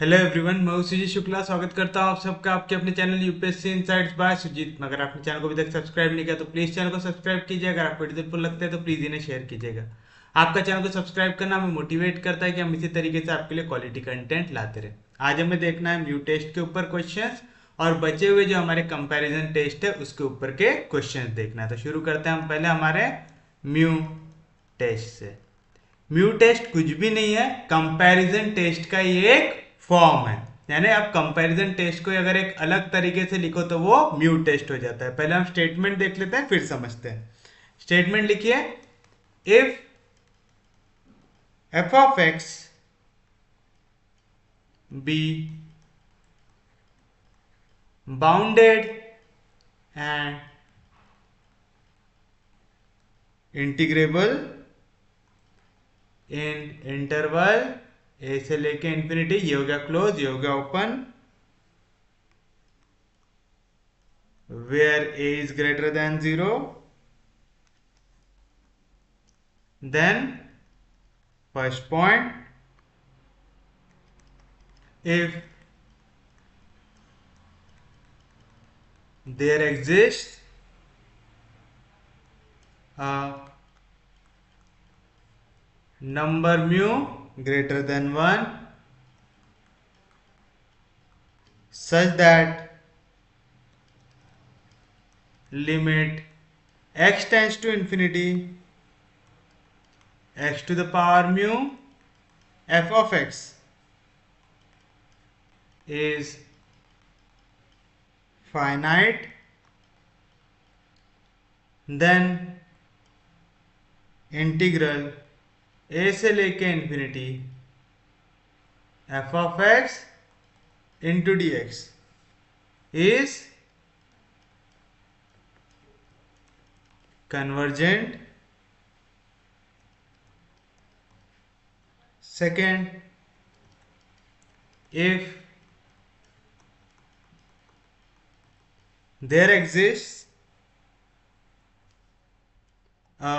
Hello everyone, मैं हूं सुजीत शुक्ला। स्वागत करता हूं आप सबका आपके अपने channel UPSC insights by Sujeet में। अगर आपने चैनल को अभी तक सब्सक्राइब नहीं किया तो प्लीज चैनल को सब्सक्राइब कीजिए। अगर आपको हेल्पफुल लगता है तो प्लीज इन्हें शेयर कीजिएगा। आपका चैनल को सब्सक्राइब करना हमें मोटिवेट करता है कि हम इसी तरीके से आपके लिए क्वालिटी कंटेंट लाते रहे। आज हमें देखना है म्यू टेस्ट के ऊपर क्वेश्चन, और बचे हुए जो हमारे कंपेरिजन टेस्ट है उसके ऊपर के क्वेश्चन देखना है। तो शुरू करते हैं हम पहले हमारे म्यू टेस्ट से। म्यू टेस्ट कुछ भी नहीं है, कंपैरिजन टेस्ट का ही एक फॉर्म है। यानी आप कंपैरिजन टेस्ट को अगर एक अलग तरीके से लिखो तो वो म्यू टेस्ट हो जाता है। पहले हम स्टेटमेंट देख लेते हैं फिर समझते हैं। स्टेटमेंट लिखिए, if f of x be bounded and integrable in interval a से लेके इंफिनिटी, ये हो गया क्लोज, ये हो गया open, where a is greater than 0, then first point, if there exists a number mu greater than 1 such that limit x tends to infinity x to the power mu f of x is finite, then integral a से लेके infinity f of x into dx is convergent. Second, if there exists a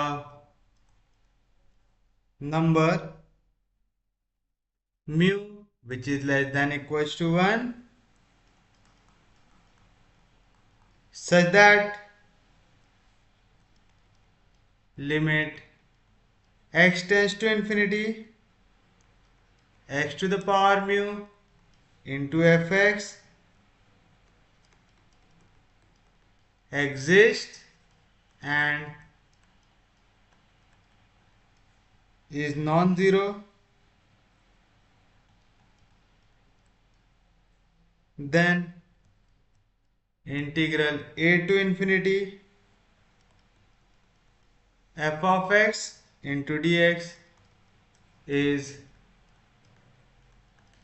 number mu which is less than equals to 1 such that limit x tends to infinity x to the power mu into fx exists and is non-zero, then integral a to infinity f of x into dx is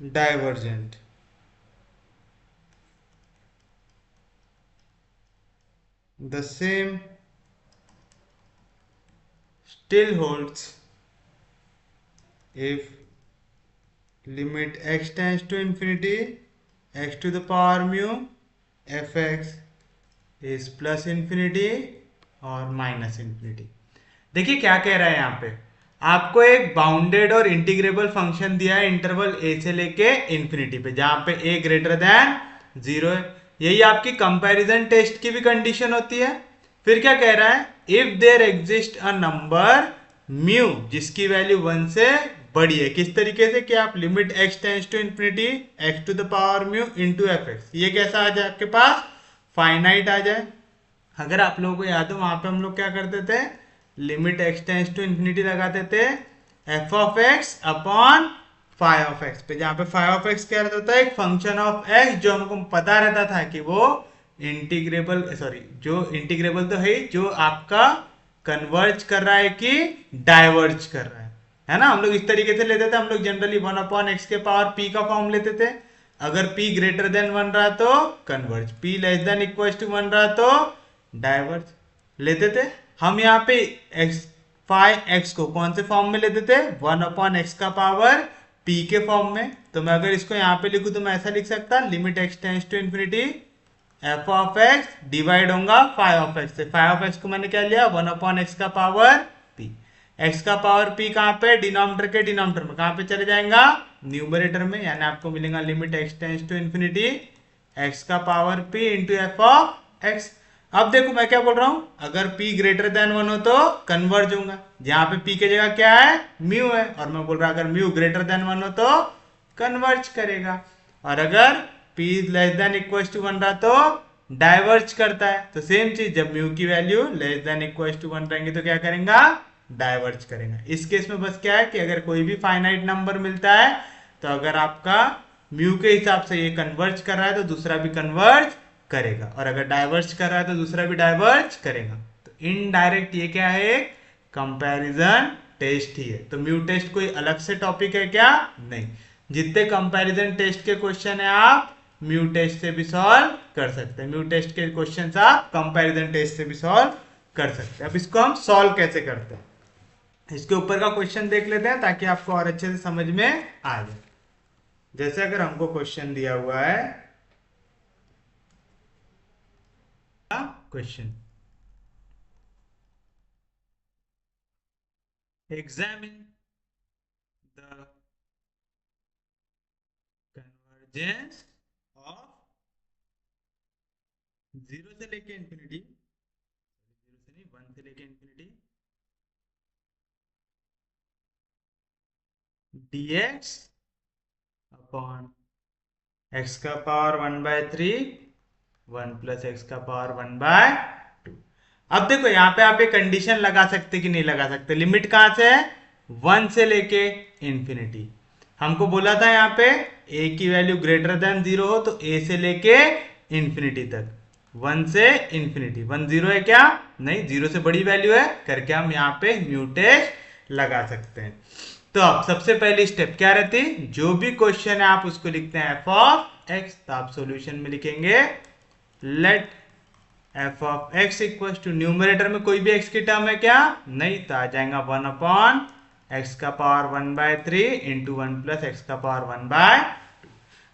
divergent. The same still holds if limit x tends to infinity x to the power mu fx is plus infinity और minus infinity. देखिए क्या कह रहा है यहाँ पे, आपको एक बाउंडेड और इंटीग्रेबल फंक्शन दिया है इंटरवल ए से लेके इंफिनिटी पे, जहां पे ए ग्रेटर देन 0 है। यही आपकी कंपैरिजन टेस्ट की भी कंडीशन होती है। फिर क्या कह रहा है, if there exist a number mu जिसकी वैल्यू 1 से बड़ी है। किस तरीके से कि आप limit x tends to infinity x to the power mu into fx, ये कैसा आ जाए आपके पास, फाइनाइट आ जाए। अगर आप लोगों को याद हो वहां पे हम लोग क्या करते थे, limit x tends to infinity लगाते थे f of x upon phi of x पे, जहां पे फाई ऑफ x क्या रहता था, एक फंक्शन ऑफ x जो हमको पता रहता था कि वो इंटीग्रेबल, सॉरी जो इंटीग्रेबल तो है जो आपका कन्वर्ज कर रहा है कि डाइवर्ज कर रहा है ना। हम लोग इस तरीके से लेते थे, हम लोग जनरली 1 अपॉन एक्स के पावर p का फॉर्म लेते थे। अगर p ग्रेटर देन 1 रहा तो converge, p less than equal to 1 रहा तो डाइवर्ज लेते थे। हम यहाँ पे एक्स फाई एक्स को कौन से फॉर्म में लेते थे, 1 अपॉन एक्स का पावर p के फॉर्म में। तो मैं अगर इसको यहाँ पे लिखूं तो मैं ऐसा लिख सकता, limit x tends to infinity f of x divide होगा फाई ऑफ एक्स से। फाई ऑफ एक्स को मैंने क्या लिया, 1 अपॉन एक्स का पावर p। एक्स का पावर पी कहाँ पे, डिनोमिनेटर के डिनोमिनेटर में, कहाँ पे चले जाएगा, न्यूमरेटर में, यानी आपको मिलेगा limit x tends to infinity x का power p into f of x. अब देखो मैं क्या बोल रहा हूं, अगर p ग्रेटर देन 1 हो तो कन्वर्ज होगा, जहां पे p की जगह क्या है, म्यू है, और मैं बोल रहा अगर म्यू ग्रेटर देन 1 हो तो कन्वर्ज करेगा, और अगर p less than equal to 1 रहा तो डाइवर्ज करता है। तो सेम चीज, जब म्यू की value less than equal to 1 रहेंगे तो क्या करेंगे, डाइवर्ज करेंगे। इस केस में बस क्या है कि अगर कोई भी फाइनाइट नंबर मिलता है तो अगर आपका म्यू के हिसाब से ये कन्वर्ज कर रहा है तो दूसरा भी कन्वर्ज करेगा, और अगर डाइवर्ज कर रहा है तो दूसरा भी डाइवर्ज करेगा। तो इनडायरेक्ट ये क्या है, एक कंपैरिजन टेस्ट ही है। तो म्यू टेस्ट कोई अलग से टॉपिक है क्या, नहीं, जितने कंपैरिजन टेस्ट के क्वेश्चन है आप म्यू टेस्ट से भी सॉल्व कर सकते हैं, म्यू टेस्ट के क्वेश्चन आप कंपैरिजन टेस्ट से भी सॉल्व कर सकते हैं। अब इसको हम सॉल्व कैसे करते हैं, इसके ऊपर का क्वेश्चन देख लेते हैं ताकि आपको और अच्छे से समझ में आ जाए। जैसे अगर हमको क्वेश्चन दिया हुआ है, question examine the convergence of zero से लेके इंफिनिटी, जीरो से नहीं 1 से लेके इंफिनिटी dx अपॉन x का पावर 1/3 1 प्लस एक्स का पावर 1/2। अब देखो यहाँ पे आप एक कंडीशन लगा सकते कि नहीं लगा सकते, लिमिट कहां से है, 1 से लेके इंफिनिटी। हमको बोला था यहाँ पे a की वैल्यू ग्रेटर देन 0 हो तो a से लेके इंफिनिटी तक, 1 से इंफिनिटी, 1 0 है क्या, नहीं, 0 से बड़ी वैल्यू है करके हम यहाँ पे म्यू टेस्ट लगा सकते हैं। तो अब सबसे पहली स्टेप क्या रहती, जो भी क्वेश्चन है आप उसको लिखते हैं एफ ऑफ एक्स, तो आप सॉल्यूशन में लिखेंगे let f of x equal to, numerator में कोई भी एक्स की टर्म है क्या, नहीं, तो आ जाएगा 1 अपॉन एक्स का पावर 1/3 इंटू 1 प्लस एक्स का पावर 1/2।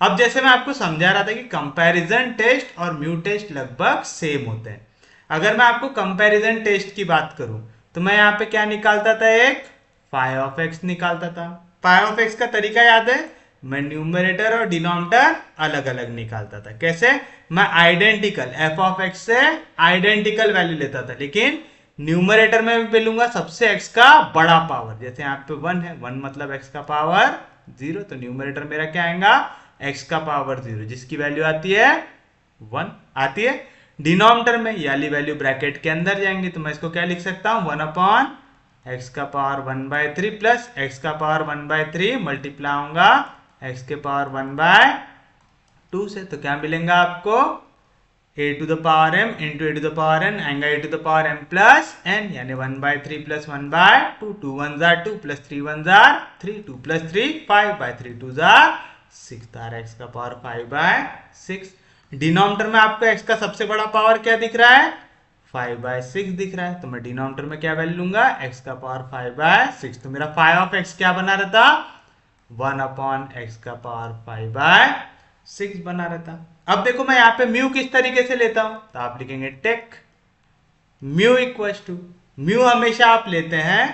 अब जैसे मैं आपको समझा रहा था कि कंपैरिजन टेस्ट और म्यू टेस्ट लगभग सेम होते हैं। अगर मैं आपको कंपैरिजन टेस्ट की बात करूं तो मैं यहाँ पे क्या निकालता था, एक फाई ऑफ एक्स निकालता था। फाई ऑफ एक्स का तरीका याद है, मैं न्यूमरेटर और डिनोमिनेटर अलग अलग निकालता था। कैसे, मैं आइडेंटिकल एफ ऑफ एक्स से आइडेंटिकल वैल्यू लेता था, लेकिन न्यूमरेटर में भी लूंगा सबसे एक्स का बड़ा पावर। जैसे यहाँ पे 1 है, 1 मतलब एक्स का पावर 0, तो न्यूमरेटर मेरा क्या आएगा, एक्स का पावर 0 जिसकी वैल्यू आती है 1 आती है। डिनोमिनेटर में ये वाली वैल्यू ब्रैकेट के अंदर जाएंगी, तो मैं इसको क्या लिख सकता हूँ, 1 अपॉन एक्स का पावर 1/3 प्लस एक्स का पावर 1/3 मल्टीप्लाई होगा एक्स के पावर 1/2 से, तो क्या मिलेगा आपको a to the power m into a to the power n आएगा a to the power m plus n, यानी 1/3 प्लस 1/2, 2 1 जार 2 प्लस 3 1 जार 3, 2 प्लस 3 5/3 2 जार 6, तार x का पावर 5/6। डिनोमिनेटर में आपको x का सबसे बड़ा पावर क्या दिख रहा है, 5/6 दिख रहा है, तो मैं डिनोमिनेटर में क्या वैल्यू लूंगा, x का पावर 5/6। तो मेरा फाई ऑफ x क्या बना रहता, 1 अपॉन एक्स का पावर 5/6 बना रहता। अब देखो मैं यहाँ पे म्यू किस तरीके से लेता हूं, तो आप लिखेंगे take mu equal to, mu हमेशा आप लेते हैं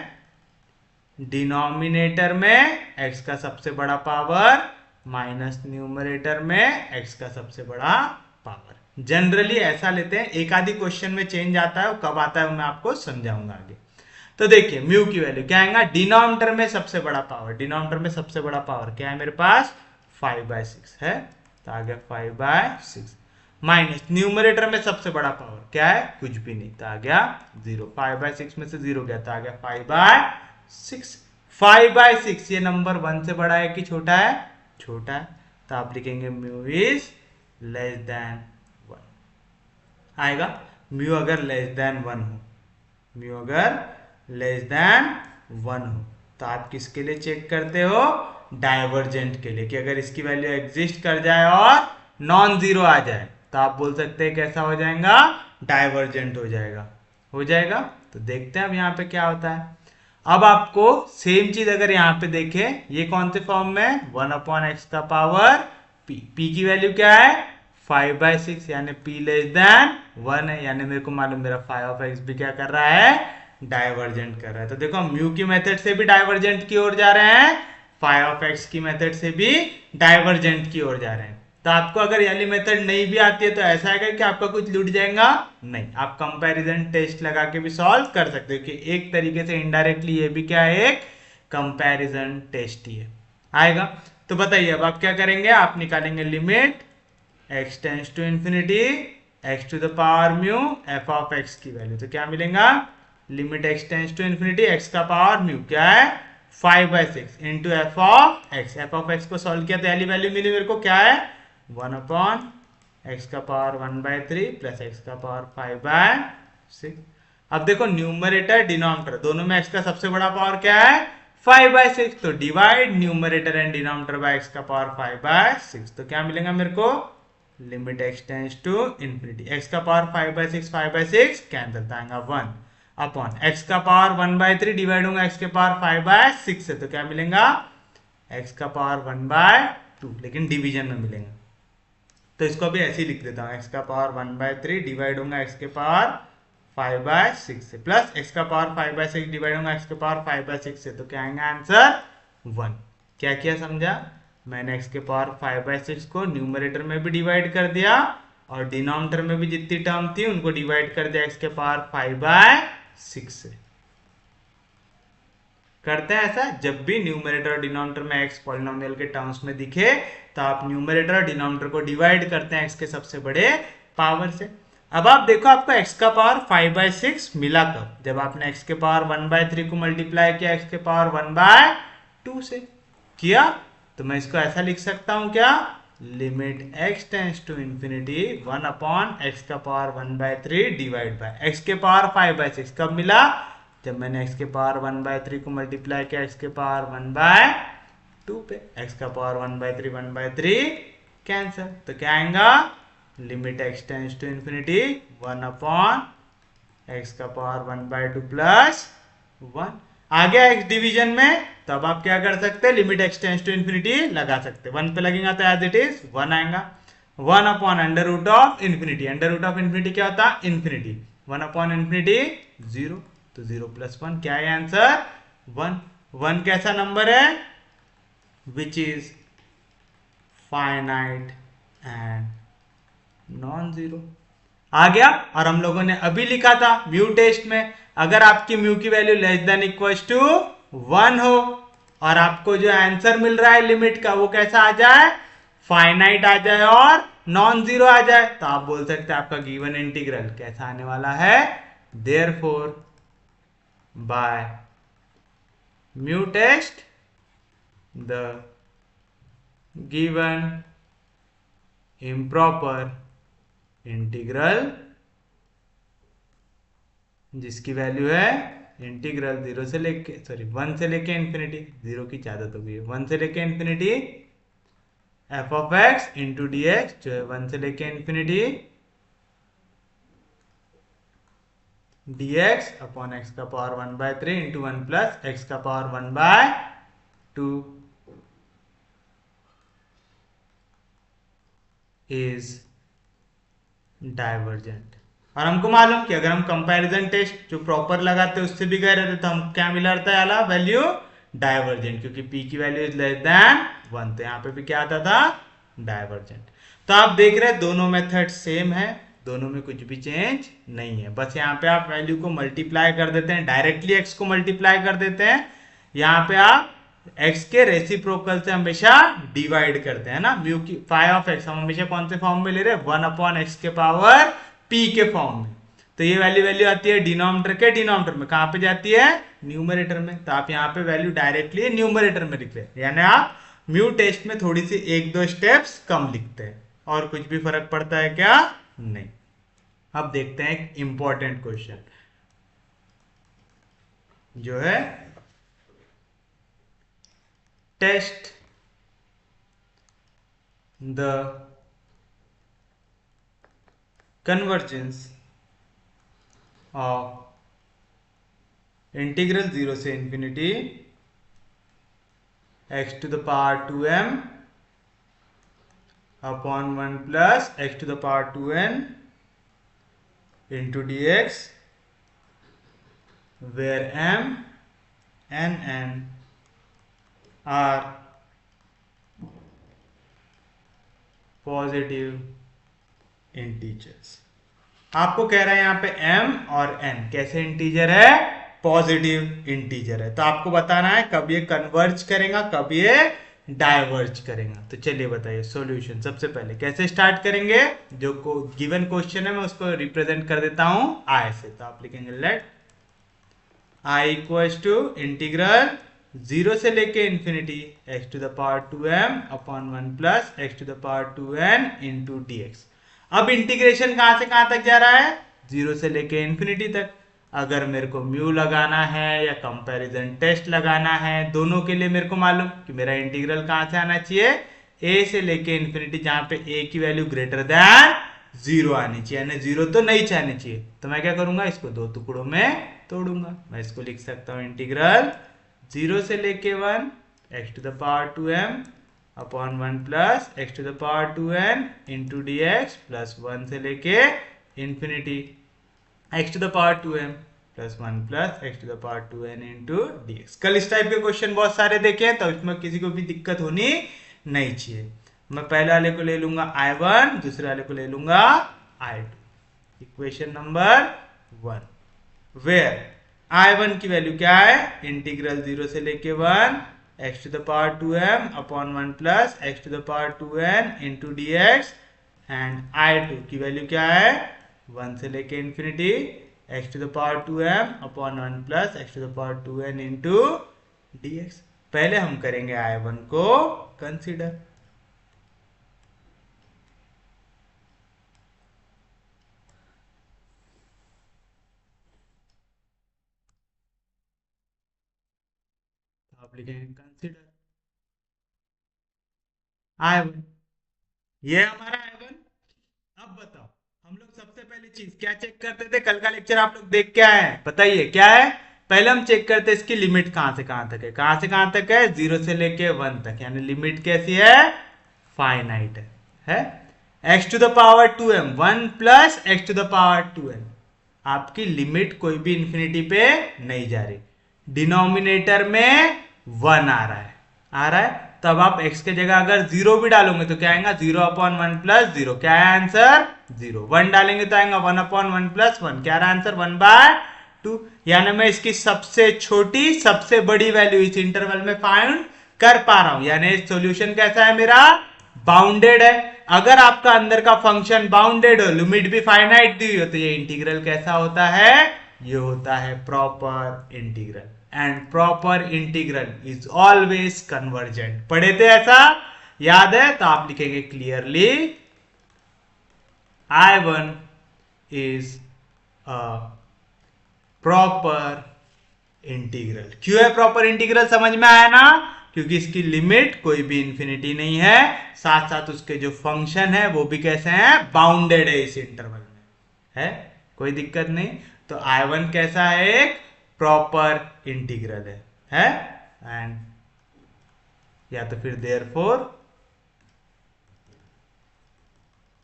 डिनोमिनेटर में x का सबसे बड़ा पावर माइनस न्यूमरेटर में x का सबसे बड़ा पावर। जनरली ऐसा लेते हैं, एक आधी क्वेश्चन में चेंज आता है, वो कब आता है मैं आपको समझाऊंगा आगे। तो देखिए म्यू की वैल्यू क्या आएगा, डिनोमिनेटर में सबसे बड़ा पावर, डिनोमिनेटर में सबसे बड़ा पावर क्या है मेरे पास 5/6 है, तो आ गया 5/6 माइनस न्यूमरेटर में सबसे बड़ा पावर क्या है, कुछ भी नहीं, तो आ गया 0, 5/6 में से 0 गया तो आ गया 5/6। 5/6 ये नंबर 1 से बड़ा है कि छोटा है, छोटा है, तो आप लिखेंगे म्यू इज लेस देन 1 आएगा। म्यू अगर लेस देन 1 हो, म्यू अगर लेस देन 1 हो तो आप किसके लिए चेक करते हो, डाइवर्जेंट के लिए, कि अगर इसकी वैल्यू एग्जिस्ट कर जाए और नॉन जीरो आ जाए तो आप बोल सकते हैं कैसा हो जाएगा, डाइवर्जेंट हो जाएगा, हो जाएगा। तो देखते हैं अब यहाँ पे क्या होता है। अब आपको सेम चीज अगर यहाँ पे देखें, ये कौन से फॉर्म में, 1 अपॉन एक्स का पावर p, p की वैल्यू क्या है 5/6 यानी p लेस देन 1 है, यानी मेरे को मालूम मेरा फाई ऑफ एक्स भी क्या कर रहा है, डाइवर्जेंट कर रहा है। तो देखो हम म्यू की मेथड से भी डाइवर्जेंट की ओर जा रहे हैं, फाई ऑफ एक्स की मेथड से भी डाइवर्जेंट की ओर जा रहे हैं। तो आपको अगर ये वाली मेथड नहीं भी आती है तो ऐसा है कि आपका कुछ लूट जाएगा नहीं, आप कंपैरिजन टेस्ट लगा के भी सॉल्व कर सकते हो कि एक तरीके से इनडायरेक्टली ये भी क्या है, एक कंपैरिजन टेस्ट ही है, आएगा। तो बताइए अब आप क्या करेंगे, आप निकालेंगे limit x tends to infinity x to the power mu f of x की वैल्यू। तो क्या मिलेगा, limit x tends to infinity x का पावर म्यू क्या है 5/6 into f of x. F of x को सॉल्व किया तो पहली वैल्यू मिली मेरे को क्या है 1/x का पावर 1/3 प्लस x का पावर 5/6। अब देखो न्यूमरेटर डिनोमिनेटर दोनों में x का सबसे बड़ा पावर क्या है 5/6, तो divide numerator and denominator by x का पावर 5/6। तो क्या मिलेगा मेरे को, limit x tends to infinity x का पावर 5/6 कैंसिल आएगा 1 अपॉन x का पावर 1/3 डिवाइड होगा x के पावर 5/6 से, तो क्या मिलेगा x का पावर 1/2, लेकिन डिवीजन में मिलेगा। तो इसको भी ऐसे ही लिख देता हूँ, x का पावर 1/3 डिवाइड होगा x के पावर 5/6 से, प्लस x का पावर 5/6 डिवाइड होगा x के पावर 5/6 से, तो क्या आएगा आंसर 1। क्या किया समझा, मैंने x के पावर 5/6 को न्यूमरेटर में भी डिवाइड कर दिया और डिनोमिनेटर में भी जितनी टर्म थी उनको डिवाइड कर दिया x के पावर 5/6 से। करते हैं ऐसा, जब भी न्यूमरेटर और डिनोमिनेटर में x पॉलिनोमियल के टर्म्स में दिखे तो आप न्यूमरेटर और डिनोमिनेटर को डिवाइड करते हैं x के सबसे बड़े पावर से। अब आप देखो आपको x का पावर 5/6 मिला कब, जब आपने x के पावर 1/3 को मल्टीप्लाई किया x के पावर 1/2 से किया। तो मैं इसको ऐसा लिख सकता हूं क्या, limit x tends to infinity 1/x का पावर 1/3 डिवाइड बाय x के पावर 5/6 कब मिला, जब मैंने x के पावर 1/3 को मल्टीप्लाई किया x के पावर 1/2 पे, x का पावर 1/3 कैंसिल। तो क्या आएगा, limit x tends to infinity 1/x का पावर 1/2 प्लस 1। आ गया x डिवीजन में, तब आप क्या कर सकते हैं, limit x tends to infinity लगा सकते हैं। 1 पे लगेगा तो एज इट इज 1 आएगा। 1/अंडर root of infinity, under root of infinity क्या होता है इंफिनिटी, 1/इंफिनिटी 0, तो 0 + 1 क्या है आंसर 1। 1 कैसा नंबर है, which is finite and non zero. आ गया। और हम लोगों ने अभी लिखा था म्यू टेस्ट में, अगर आपकी म्यू की value less than equal to 1 हो और आपको जो आंसर मिल रहा है लिमिट का वो कैसा आ जाए, फाइनाइट आ जाए और नॉन जीरो आ जाए, तो आप बोल सकते हैं आपका गिवन इंटीग्रल कैसा आने वाला है, therefore by mu test the given improper integral, जिसकी वैल्यू है इंटीग्रल 0 से लेके 1 से लेके इंफिनिटी, 0 की ज्यादा तो भी है, 1 से लेके infinity f of x into d x, जो है 1 से लेके इंफिनिटी dx अपॉन x का पावर 1/3 इंटू 1 प्लस x का पावर 1/2 इज डाइवर्जेंट। और हमको मालूम कि अगर हम कंपैरिजन टेस्ट जो प्रॉपर लगाते हैं उससे भी गए रहते तो हम क्या मिला रहता है वैल्यू डाइवर्जेंट, क्योंकि p की वैल्यू इज लेस देन 1, तो यहाँ पे भी क्या आता था डाइवर्जेंट। तो आप देख रहे हैं दोनों मेथड सेम है, दोनों में कुछ भी चेंज नहीं है, बस यहाँ पे आप वैल्यू को मल्टीप्लाई कर देते हैं, डायरेक्टली x को मल्टीप्लाई कर देते हैं, यहाँ पे आप x के रेसिप्रोकल से हमेशा डिवाइड करते हैं ना। म्यू की फाई ऑफ x हम हमेशा कौन से फॉर्म में ले रहे हैं, 1/x के पावर p के फॉर्म में, तो ये वैल्यू आती है डिनोमिनेटर के डिनोमिनेटर में, कहां पे जाती है न्यूमरेटर में, तो आप यहाँ पे वैल्यू डायरेक्टली न्यूमरेटर में लिख रहे हैं, यानी आप म्यू टेस्ट में थोड़ी सी 1-2 स्टेप्स कम लिखते हैं, और कुछ भी फर्क पड़ता है क्या, नहीं। अब देखते हैं एक इंपॉर्टेंट क्वेश्चन जो है test the convergence of integral 0 से infinity x to the power 2m upon 1 plus x to the power 2n into dx where m and n are positive integers. आपको कह रहा है यहाँ पे m और n कैसे इंटीजर है, पॉजिटिव इंटीजर है। तो आपको बताना है कब ये कन्वर्ज करेगा, कब ये डाइवर्ज करेगा। तो चलिए बताइए सॉल्यूशन। सबसे पहले कैसे स्टार्ट करेंगे, जो गिवन क्वेश्चन है मैं उसको रिप्रेजेंट कर देता हूं i से। तो आप लिखेंगे let i equals to integral 0 से लेके infinity x to the power 2m upon 1 plus x to the power 2n into dx। अब इंटीग्रेशन कहां से कहां तक जा रहा है, 0 से लेके इंफिनिटी तक। अगर मेरे को म्यू लगाना है या कंपैरिजन टेस्ट लगाना है, दोनों के लिए मेरे को मालूम कि मेरा इंटीग्रल कहां से आना चाहिए, a से लेके इंफिनिटी, जहां पे a की वैल्यू ग्रेटर देन 0 आनी चाहिए, यानी 0 तो नहीं चाहनी चाहिए। तो मैं क्या करूंगा, इसको दो टुकड़ों में तोड़ूंगा। मैं इसको लिख सकता हूं इंटीग्रल 0 से लेके 1 x to the power 2m upon 1 plus x to the power 2n into dx plus 1 से लेके infinity x to the power 2m plus 1 plus x to the power 2n into dx। कल इस type के question बहुत सारे देखे हैं, तो इसमें किसी को भी दिक्कत होनी नहीं चाहिए। मैं पहले वाले को ले लूंगा i1, दूसरे वाले को ले लूंगा i2। Equation number 1 where i1 की वैल्यू क्या है, इंटीग्रल 0 से लेके 1 x to the power 2m upon 1 plus x to the power 2n into dx। And i2 की वैल्यू क्या है, 1 से लेके infinity x to the power 2m upon 1 plus x to the power 2n into dx। पहले हम करेंगे i1 को consider. आप लिखेंगे कंसीडर i1, ये हमारा i1। अब बताओ, हम लोग सबसे पहली चीज क्या चेक करते थे, कल का लेक्चर आप लोग देख के आए हैं, बताइए क्या है। पहले हम चेक करते हैं इसकी लिमिट कहां से कहां तक है, कहां से कहां तक है, 0 से लेके 1 तक, यानी लिमिट कैसी है, फाइनाइट है। x to the power 2m 1 plus x to the power 2n, आपकी लिमिट कोई भी इंफिनिटी पे नहीं जा रही, डिनोमिनेटर में 1 आ रहा है, आ रहा है। तब आप x के जगह अगर 0 भी डालोगे तो क्या आएगा, 0 अपॉन 1 प्लस 0, क्या है आंसर 0। 1 डालेंगे तो आएगा 1 अपॉन 1 प्लस 1, क्या रहा आंसर 1/2। यानी मैं इसकी सबसे छोटी सबसे बड़ी वैल्यू इस इंटरवल में फाइंड कर पा रहा हूं, यानी सॉल्यूशन कैसा है मेरा, बाउंडेड है। अगर आपका अंदर का फंक्शन बाउंडेड हो, लिमिट भी फाइनाइट दी हो, तो ये इंटीग्रल कैसा होता है, ये होता है proper integral. And proper integral is always convergent, पढ़े थे ऐसा, याद है। तो आप लिखेंगे clearly I1 is a proper integral. क्यों है प्रॉपर इंटीग्रल, समझ में आया ना, क्योंकि इसकी लिमिट कोई भी इंफिनिटी नहीं है, साथ साथ उसके जो फंक्शन है वो भी कैसे हैं, बाउंडेड है इस इंटरवल में, है कोई दिक्कत नहीं। तो I1 कैसा है, एक प्रॉपर इंटीग्रल है। एंड या तो फिर therefore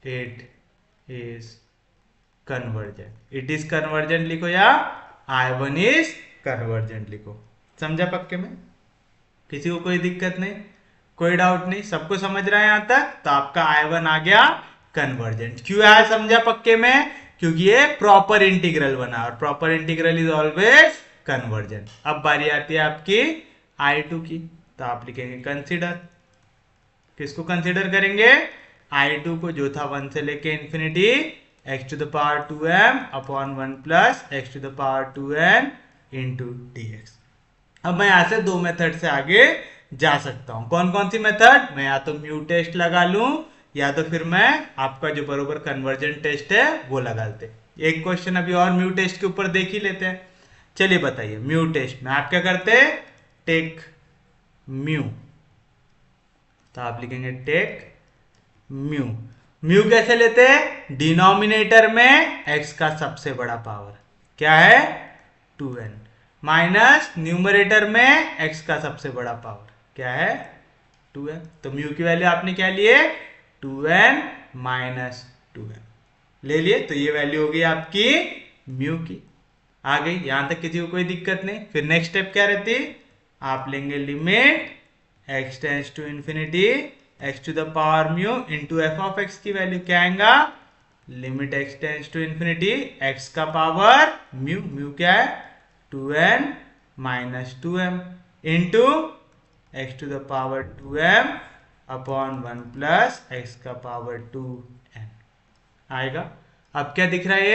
it is convergent, it is convergent लिखो या I1 इज कन्वर्जेंट लिखो। समझा पक्के में, किसी को कोई दिक्कत नहीं, कोई डाउट नहीं, सबको समझ रहा है यहां तक। तो आपका I1 आ गया कन्वर्जेंट। क्यों आया समझा पक्के में, क्योंकि ये प्रॉपर इंटीग्रल बना, और proper integral is always convergent. अब बारी आती है आपकी I2 की, तो आप लिखेंगे कंसीडर। किसको कंसीडर करेंगे, I2 को, जो था 1 से लेके infinity x to the power 2m upon 1 plus x to the power 2n into dx। अब मैं यहां से दो मेथड से आगे जा सकता हूं। कौन कौन सी मेथड, मैं या तो म्यू टेस्ट लगा लूं, या तो फिर मैं आपका जो बरोबर कन्वर्जेंट टेस्ट है वो लगा लेते। एक क्वेश्चन अभी और म्यू टेस्ट के ऊपर देख ही लेते हैं। चलिए बताइए म्यू टेस्ट में आप क्या करते, टेक म्यू, तो आप लिखेंगे टेक म्यू। म्यू कैसे लेते हैं, डिनोमिनेटर में x का सबसे बड़ा पावर क्या है 2n, माइनस न्यूमरेटर में x का सबसे बड़ा पावर क्या है 2n। तो म्यू की वैल्यू आपने क्या लिए, 2n माइनस 2n ले लिए। तो ये वैल्यू होगी आपकी म्यू की। आ गई, यहां तक किसी को कोई दिक्कत नहीं। फिर नेक्स्ट स्टेप क्या रहती, आप लेंगे limit x tends to infinity x to the power mu into f of x की वैल्यू क्या आएगा, limit x tends to infinity x का पावर म्यू, म्यू क्या है 2n minus 2m into x to the power 2m upon 1 plus x का power 2n आएगा। अब क्या दिख रहा है,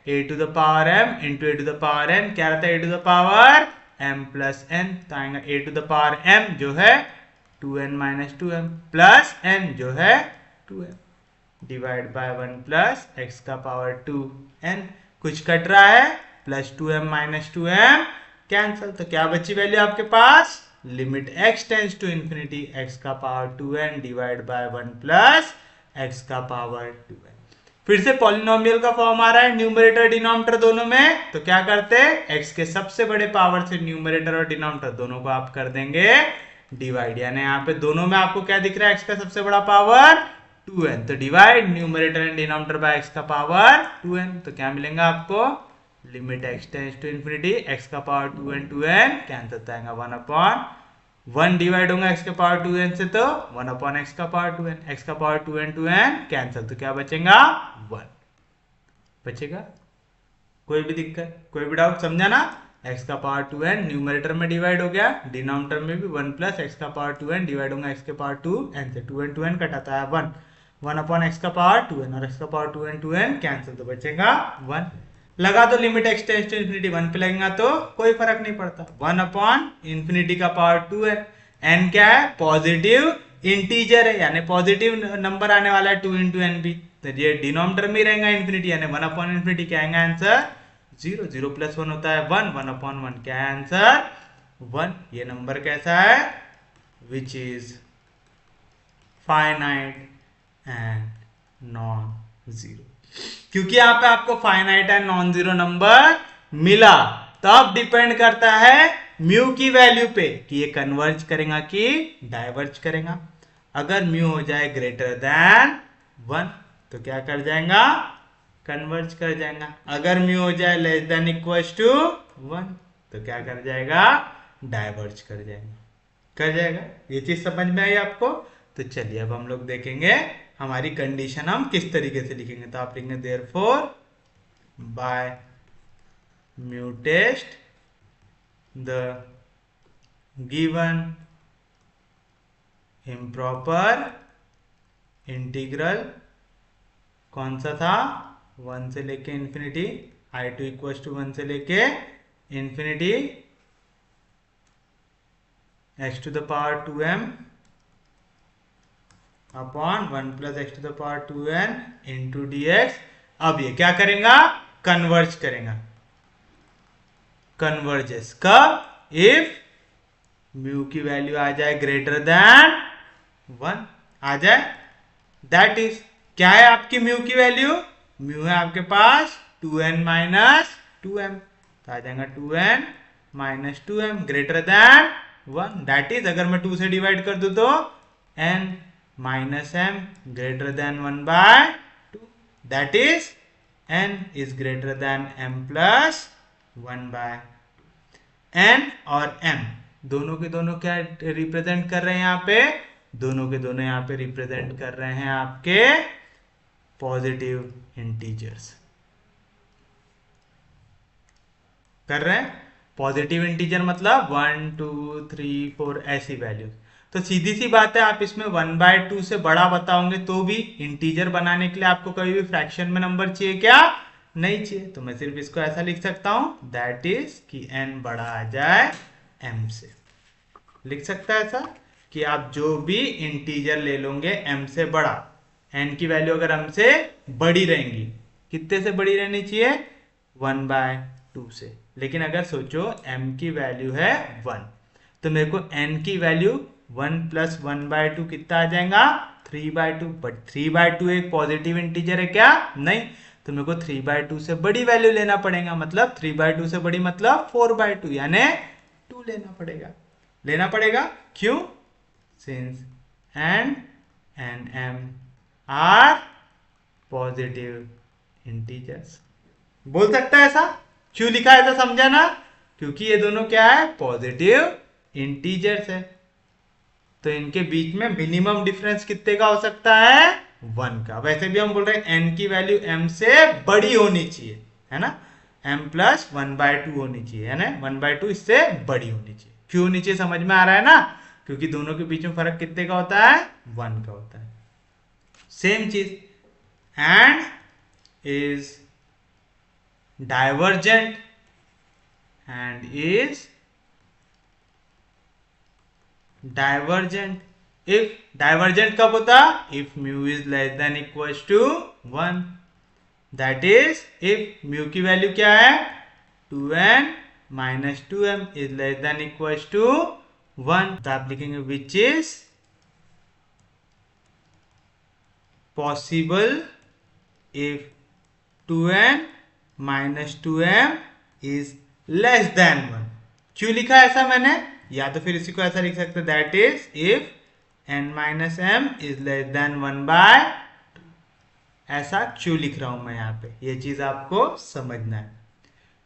ये a to the power m into a to the power n क्या रहता है, a to the power m plus n, तो आएगा a to the power m जो है 2n minus 2m plus n जो है 2m divide by 1 plus x का पावर 2n, कुछ कट रहा है plus 2m minus 2m cancel, तो क्या बची वैल्यू आपके पास, limit x tends to infinity x का power 2n divide by 1 plus x का पावर 2n। फिर से पॉलिनोमियल का फॉर्म आ रहा है न्यूमरेटर डिनोमिनेटर दोनों में, तो क्या करते हैं x के सबसे बड़े पावर से न्यूमरेटर और डिनोमिनेटर दोनों को आप कर देंगे डिवाइड, यानी यहाँ पे दोनों में आपको क्या दिख रहा है x का सबसे बड़ा पावर 2n, तो divide numerator and denominator by x का पावर 2n, तो क्या मिलेगा आपको, limit x tends to infinity x का पावर 2n 2n कैंसिल हो जाएगा 1 अपॉन 1 डिवाइड होगा x के पावर 2n से, तो 1 अपॉन x का पावर 2n, x का पावर 2n 2n कैंसिल, तो क्या बचेगा 1 बचेगा। कोई भी दिक्कत, कोई भी डाउट, समझा ना, x का पावर 2n न्यूमरेटर में डिवाइड हो गया, डिनोमिनेटर में भी 1 प्लस x का पावर 2n डिवाइड होगा x के पावर 2n से, 2n 2n कटाता है 1, 1 अपॉन x का पावर 2n और x का पावर 2n 2n कैंसिल, तो बचेगा 1। लगा तो limit x tends to infinity 1 पे लगेगा तो कोई फर्क नहीं पड़ता, 1 अपॉन इंफिनिटी का पावर 2n, n क्या है पॉजिटिव इंटीजर है यानी पॉजिटिव नंबर आने वाला है 2 इंटू एन भी, तो ये डिनोमिनेटर में रहेगा इंफिनिटी यानी 1 अपॉन इंफिनिटी क्या आएगा आंसर 0, 0 प्लस 1 होता है 1, 1 अपॉन 1 क्या है आंसर 1। ये नंबर कैसा है, which is finite and non zero, क्योंकि यहाँ पे आपको finite and non zero number मिला, तो अब डिपेंड करता है म्यू की वैल्यू पे कि ये कन्वर्ज करेगा कि डाइवर्ज करेगा। अगर म्यू हो जाए ग्रेटर देन 1 तो क्या कर जाएगा, कन्वर्ज कर जाएगा। अगर म्यू हो जाए लेस देन इक्वल टू 1 तो क्या कर जाएगा, डाइवर्ज कर जाएगा, कर जाएगा। ये चीज समझ में आई आपको, तो चलिए अब हम लोग देखेंगे हमारी कंडीशन हम किस तरीके से लिखेंगे। तो आप लिखेंगे therefore by mu test the given improper integral कौन सा था, 1 से लेके इंफिनिटी, i2 इक्वल टू 1 से लेके infinity x to the power 2m upon 1 plus x to the power 2n into dx। अब ये क्या करेगा, कन्वर्ज करेगा, कन्वर्जेस कब, इफ म्यू की वैल्यू आ जाए ग्रेटर देन 1 आ जाए, दैट इज क्या है आपकी म्यू की वैल्यू, म्यू है आपके पास 2n माइनस 2m, तो आ जाएगा 2n minus 2m greater than 1, that is अगर मैं 2 से डिवाइड कर दूं तो n minus m greater than 1 by 2, that is n is greater than m plus 1 by 2। n और m दोनों के दोनों क्या रिप्रेजेंट कर रहे हैं यहाँ पे, दोनों के दोनों यहाँ पे रिप्रेजेंट कर रहे हैं आपके पॉजिटिव इंटीजर्स, कर रहे हैं पॉजिटिव इंटीजर मतलब 1 2 3 4 ऐसी वैल्यूज। तो सीधी सी बात है, आप इसमें 1/2 से बड़ा बताओगे तो भी इंटीजर बनाने के लिए आपको कभी भी फ्रैक्शन में नंबर चाहिए क्या, नहीं चाहिए, तो मैं सिर्फ इसको ऐसा लिख सकता हूं दैट इज कि n बड़ा आ जाए m से, लिख सकता है ऐसा कि आप जो भी इंटीजर ले लोगे m से बड़ा, n की वैल्यू अगर m से बड़ी रहेंगी, कितने से बड़ी रहनी चाहिए 1/2 से, लेकिन अगर सोचो m की वैल्यू है 1 तो मेरे को n की वैल्यू 1 प्लस 1/2 कितना आ जाएगा 3/2, बट 3/2 एक पॉजिटिव इंटीजर है क्या, नहीं, तो मेरे को 3/2 से बड़ी वैल्यू लेना पड़ेगा, मतलब 3/2 से बड़ी मतलब 4/2 यानी 2 लेना पड़ेगा, लेना पड़ेगा, क्यों, since n and m are positive integers. बोल सकता है ऐसा, क्यों लिखा है तो समझा ना, क्योंकि ये दोनों क्या है, पॉजिटिव इंटीजर्स है, तो इनके बीच में मिनिमम डिफरेंस कितने का हो सकता है, 1 का। वैसे भी हम बोल रहे हैं n की वैल्यू m से बड़ी होनी चाहिए, है ना, m प्लस 1/2 होनी चाहिए, है ना, 1/2 इससे बड़ी होनी चाहिए। क्यों होनी चाहिए समझ में आ रहा है ना, क्योंकि दोनों के बीच में फर्क कितने का होता है, 1 का होता है। सेम चीज, and is divergent, and is divergent if, divergent कब होता, if mu is less than equal to 1, that is if mu की वैल्यू क्या है, 2n minus 2m is less than equal to 1, तो आप लिखेंगे which is possible if 2n minus 2m is less than 1। क्यों लिखा ऐसा मैंने, या तो फिर इसी को ऐसा लिख सकते हैं, that is if n minus m is less then 1/2। ऐसा क्यों लिख रहा हूं मैं यहाँ पे, ये चीज आपको समझना है।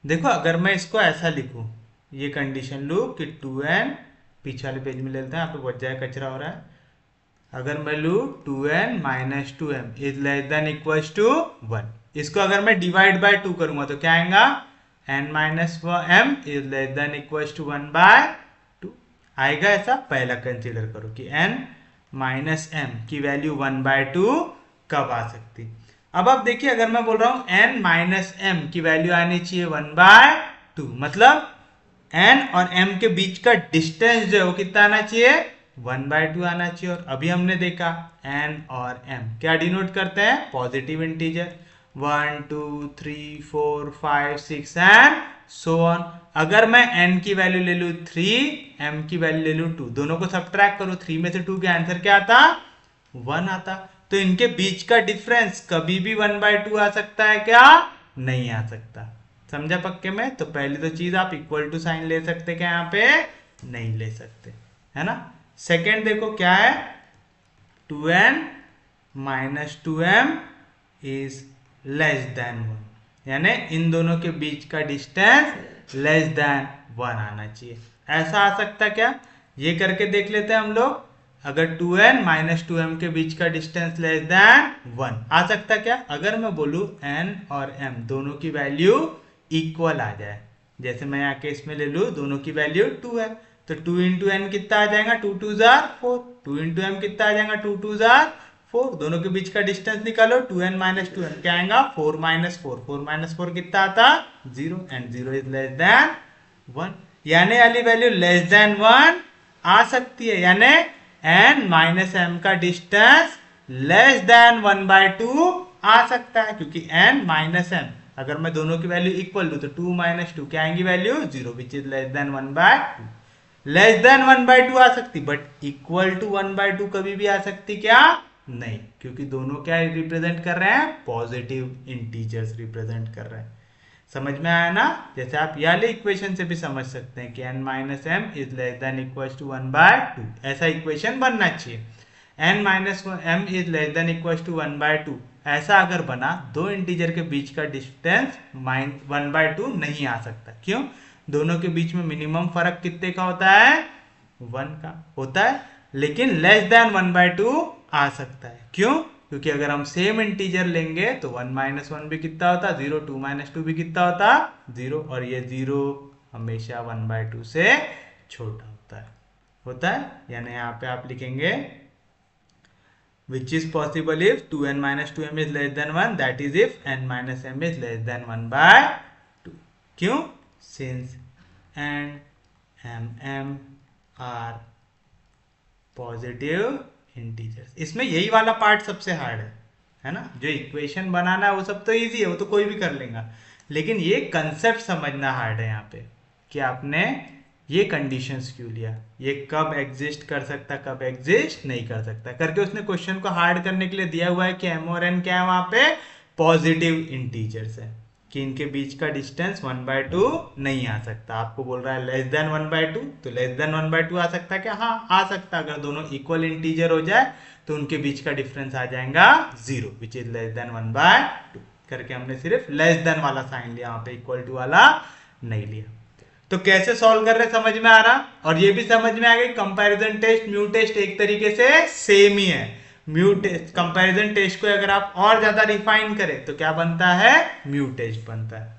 देखो अगर मैं इसको ऐसा लिखूं, ये कंडीशन लू कि 2n, पीछे वाले पेज में ले लेते हैं, यहाँ पे बहुत ज्यादा कचरा हो रहा है। अगर मैं लू 2n minus 2m is less than equal to 1, इसको अगर मैं डिवाइड बाय 2 करूंगा तो क्या आएगा, n minus m is less than equal to 1/2 आएगा। ऐसा पहला कंसीडर करो कि n माइनस m की वैल्यू 1/2 कब आ सकती। अब आप देखिए अगर मैं बोल रहा हूं n माइनस m की वैल्यू आनी चाहिए 1/2, मतलब n और m के बीच का डिस्टेंस जो है वो कितना आना चाहिए, 1/2 आना चाहिए। और अभी हमने देखा n और m क्या डिनोट करते हैं, positive integer, 1 2 3 4 5 6 and so on. अगर मैं n की वैल्यू ले लू 3, m की वैल्यू ले लू 2, दोनों को सब्ट्रैक्ट करो, 3 में से 2 के आंसर क्या आता, 1 आता। तो इनके बीच का डिफरेंस कभी भी 1/2 आ सकता है क्या, नहीं आ सकता। समझा पक्के में। तो पहली तो चीज आप इक्वल टू साइन ले सकते क्या, यहाँ पे नहीं ले सकते, है ना। सेकेंड देखो क्या है, 2n minus 2m is less than 1, यानी इन दोनों के बीच का डिस्टेंस लेस देन 1 आना चाहिए। ऐसा आ सकता क्या, ये करके देख लेते हैं हम लोग। अगर 2n माइनस 2m के बीच का डिस्टेंस लेस देन 1 आ सकता क्या, अगर मैं बोलूं n और m दोनों की वैल्यू इक्वल आ जाए, जैसे मैं यहाँ केस में ले लूं दोनों की वैल्यू 2 है, तो 2 इंटू एन कितना आ जाएगा, 2 2 जार 4, 2 इंटू एम कितना आ जाएगा, 2 2 जार 4, दोनों के बीच का डिस्टेंस निकालो, 2n माइनस 2m क्या आएगा, 4 माइनस 4, 4 माइनस 4 कितना आता, 0, एंड 0 इज लेस देन 1, यानी वाली वैल्यू लेस देन 1 आ सकती है, यानी n माइनस m का डिस्टेंस लेस देन 1/2 आ सकता है, क्योंकि n माइनस m अगर मैं दोनों की वैल्यू इक्वल लूं तो 2 माइनस 2 क्या आएंगी value, 0, which is less then 1/2। Less than 1/2 आ सकती, बट इक्वल टू 1/2 कभी भी आ सकती क्या, नहीं, क्योंकि दोनों क्या रिप्रेजेंट कर रहे हैं, पॉजिटिव इंटीजर्स रिप्रेजेंट कर रहे हैं। समझ में आया ना। जैसे आप ये वाले इक्वेशन से भी समझ सकते हैं कि n minus m is less than equal to 1/2, ऐसा इक्वेशन बनना चाहिए। n minus m is less than equal to 1/2 ऐसा अगर बना, दो इंटीजर के बीच का डिस्टेंस 1/2 नहीं आ सकता। क्यों, दोनों के बीच में मिनिमम फर्क कितने का होता है, 1 का होता है, लेकिन लेस देन 1/2 आ सकता है। क्यों, क्योंकि अगर हम सेम इंटीजर लेंगे तो 1 माइनस 1 भी कितना होता, 0, 2 माइनस 2 भी कितना होता, 0, और ये 0 हमेशा 1/2 से छोटा होता है। यानी यहाँ पे आप लिखेंगे which is possible if 2n minus 2m is less than 1, that is if n minus m is less than 1/2. क्यों, since n and m are positive integers। इसमें यही वाला पार्ट सबसे हार्ड है ना, जो इक्वेशन बनाना है वो सब तो इजी है, वो तो कोई भी कर लेगा, लेकिन ये कंसेप्ट समझना हार्ड है यहाँ पे कि आपने ये कंडीशंस क्यों लिया, ये कब एग्जिस्ट कर सकता, कब एग्जिस्ट नहीं कर सकता करके उसने क्वेश्चन को हार्ड करने के लिए दिया हुआ है कि m और n क्या है, वहां पे पॉजिटिव इंटीजर्स है, कि इनके बीच का डिस्टेंस 1/2 नहीं आ सकता। आपको बोल रहा है लेस देन 1/2, तो लेस देन 1/2 आ सकता है क्या, हाँ आ सकता है। अगर दोनों इक्वल इंटीजर हो जाए तो उनके बीच का डिफरेंस आ जाएगा 0, विच इज लेस देन 1/2। करके हमने सिर्फ लेस देन वाला साइन लिया, वहां पे इक्वल टू वाला नहीं लिया। तो कैसे सॉल्व कर रहे समझ में आ रहा, और ये भी समझ में आ गई कंपैरिजन टेस्ट म्यू टेस्ट एक तरीके से सेम ही है। म्यू टेस्ट कंपैरिजन टेस्ट को अगर आप और ज्यादा रिफाइन करें तो क्या बनता है, म्यू टेस्ट बनता है।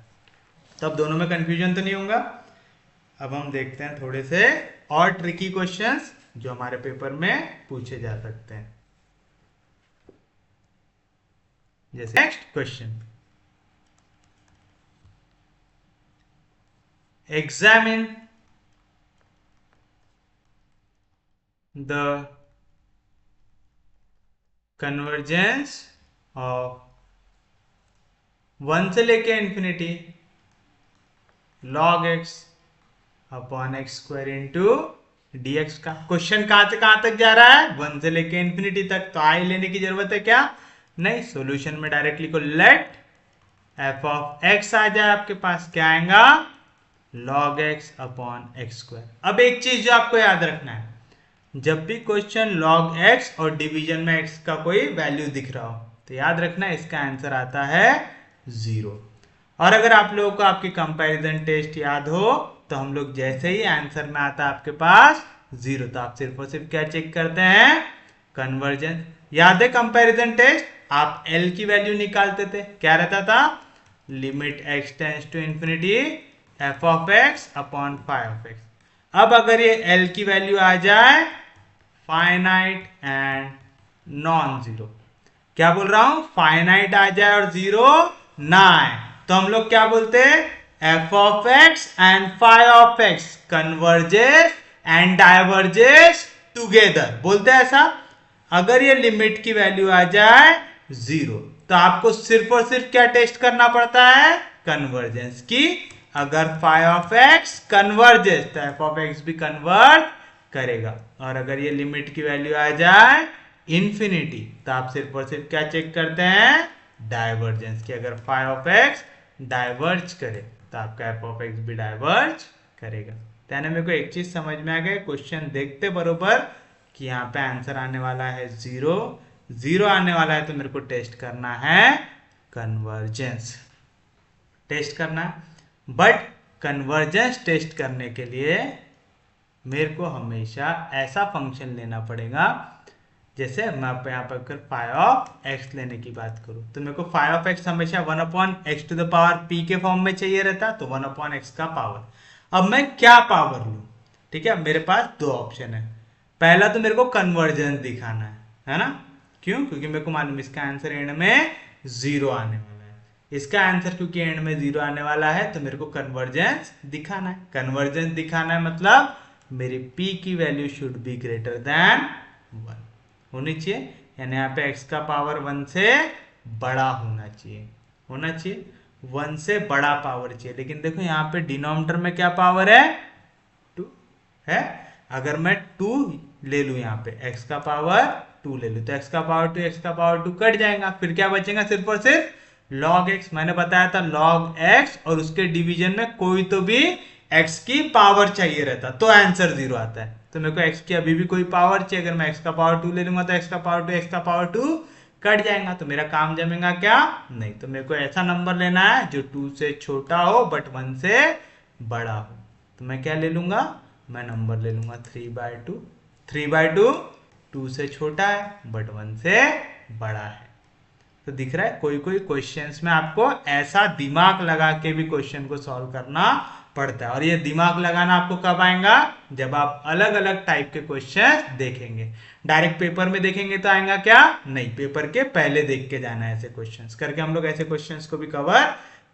तो अब दोनों में कंफ्यूजन तो नहीं होगा। अब हम देखते हैं थोड़े से और ट्रिकी क्वेश्चंस जो हमारे पेपर में पूछे जा सकते हैं। जैसे next question, examine the convergence of 1 से लेके infinity log x upon x square into dx का। क्वेश्चन कहां से कहां तक जा रहा है, 1 से लेके इंफिनिटी तक, तो आई लेने की जरूरत है क्या, नहीं। सॉल्यूशन में डायरेक्टली को लेट f ऑफ x आ जाए, आपके पास क्या आएगा, log x upon x square. अब एक चीज जो आपको याद रखना है, जब भी क्वेश्चन log x और डिवीजन में x का कोई वैल्यू दिख रहा हो तो याद रखना इसका आंसर आता है 0। और अगर आप लोगों को आपकी कंपैरिजन टेस्ट याद हो तो हम लोग जैसे ही आंसर में आता है आपके पास 0, तो आप सिर्फ और सिर्फ क्या चेक करते हैं, कन्वर्जन। याद है कंपैरिजन टेस्ट, आप L की वैल्यू निकालते थे, क्या रहता था, limit x tends to infinity f of x upon phi of x। अब अगर ये L की वैल्यू आ जाए फाइनाइट एंड नॉन जीरो, क्या बोल रहा हूं, फाइनाइट आ जाए और जीरो ना आए, तो हम लोग क्या बोलते हैं, f of x and phi of x converges and diverges together, बोलते हैं ऐसा। अगर ये लिमिट की वैल्यू आ जाए 0 तो आपको सिर्फ और सिर्फ क्या टेस्ट करना पड़ता है, कन्वर्जेंस की। अगर फाई ऑफ x कन्वर्जेस तो f ऑफ x भी कन्वर्ट करेगा, और अगर ये लिमिट की वैल्यू आ जाए इंफिनिटी तो आप सिर्फ और सिर्फ क्या चेक करते हैं, डाइवर्जेंस की। अगर फाई ऑफ x डाइवर्ज करे तो आपका f ऑफ x भी डाइवर्ज करेगा। यानी मेरे को एक चीज समझ में आ गया, क्वेश्चन देखते बरोबर कि यहाँ पे आंसर आने वाला है 0, 0 आने वाला है तो मेरे को टेस्ट करना है कन्वर्जेंस, टेस्ट करना है। बट कन्वर्जेंस टेस्ट करने के लिए मेरे को हमेशा ऐसा फंक्शन लेना पड़ेगा, जैसे मैं यहाँ पर अगर फाई ऑफ एक्स लेने की बात करूं तो मेरे को फाई ऑफ एक्स हमेशा 1 upon x to the power p के फॉर्म में चाहिए रहता, तो 1 अपॉन एक्स का पावर। अब मैं क्या पावर लूं, ठीक है, मेरे पास दो ऑप्शन है। पहला तो मेरे को कन्वर्जेंस दिखाना है ना, क्यों, क्योंकि मेरे को मालूम इसका आंसर एंड में 0 आने वाला है। इसका आंसर क्योंकि एंड में 0 आने वाला है तो मेरे को कन्वर्जेंस दिखाना है। कन्वर्जेंस दिखाना है मतलब मेरी p की value should be greater than 1 होनी चाहिए, यानी यहाँ पे x का पावर 1 से बड़ा होना चाहिए, 1 से बड़ा पावर चाहिए। लेकिन देखो यहाँ पे डिनोमिनेटर में क्या पावर है, 2 है। अगर मैं 2 ले लूं, यहाँ पे x का पावर 2 ले लूं तो x का पावर 2 x का पावर 2 कट जाएगा, फिर क्या बचेगा, सिर्फ और सिर्फ log x। मैंने बताया था log x और उसके डिवीजन में कोई तो भी x की पावर चाहिए रहता तो आंसर 0 आता है। तो मेरे को x की अभी भी कोई पावर चाहिए, अगर मैं x का पावर 2 ले लूंगा तो x का पावर 2 x का पावर 2 कट जाएगा, तो मेरा काम जमेगा क्या, नहीं। तो मेरे को ऐसा नंबर लेना है जो 2 से छोटा हो बट 1 से बड़ा हो। तो मैं क्या ले लूंगा, मैं नंबर ले लूंगा 3/2। 3/2 2 से छोटा है बट 1 से बड़ा है। तो दिख रहा है कोई कोई क्वेश्चंस में आपको ऐसा दिमाग लगा के भी क्वेश्चन को सॉल्व करना पड़ता है, और ये दिमाग लगाना आपको कब आएगा, जब आप अलग अलग टाइप के क्वेश्चंस देखेंगे। डायरेक्ट पेपर में देखेंगे तो आएगा क्या, नहीं, पेपर के पहले देख के जाना है। ऐसे क्वेश्चंस करके हम लोग ऐसे क्वेश्चंस को भी कवर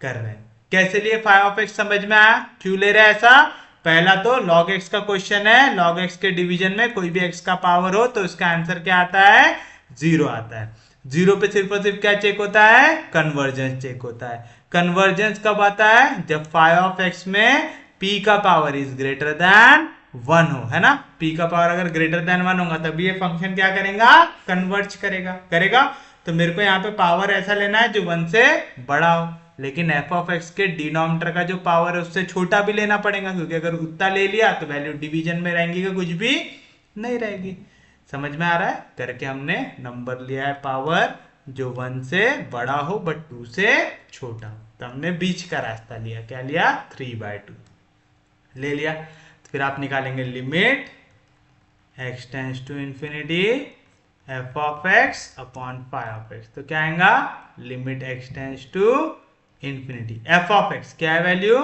कर रहे हैं। कैसे लिए फाई ऑफ एक्स समझ में आया, क्यों ले रहे हैं ऐसा। पहला तो log x का क्वेश्चन है, log x के डिवीजन में कोई भी x का पावर हो तो इसका आंसर क्या आता है, 0 आता है। 0 पे सिर्फ और सिर्फ क्या चेक होता है, कन्वर्जेंस चेक होता है। कन्वर्जेंस कब आता है, जब फाई ऑफ x में p का पावर इज ग्रेटर देन 1 हो, है ना। p का पावर अगर ग्रेटर देन 1 होगा तभी ये फंक्शन क्या करेगा, कन्वर्ज करेगा। तो मेरे को यहाँ पे पावर ऐसा लेना है जो 1 से बड़ा हो, लेकिन f ऑफ x के डिनोमिनेटर का जो पावर है उससे छोटा भी लेना पड़ेगा, क्योंकि अगर उतना ले लिया तो वैल्यू डिवीजन में रहेंगी कि कुछ भी नहीं रहेगी। समझ में आ रहा है, करके हमने नंबर लिया है पावर जो 1 से बड़ा हो बट 2 से छोटा हो। तो हमने बीच का रास्ता लिया, क्या लिया? 3/2 ले लिया। तो फिर आप निकालेंगे limit x tends to infinity f of x upon phi of x। तो क्या आएगा? Limit x tends to infinity f of x क्या है value?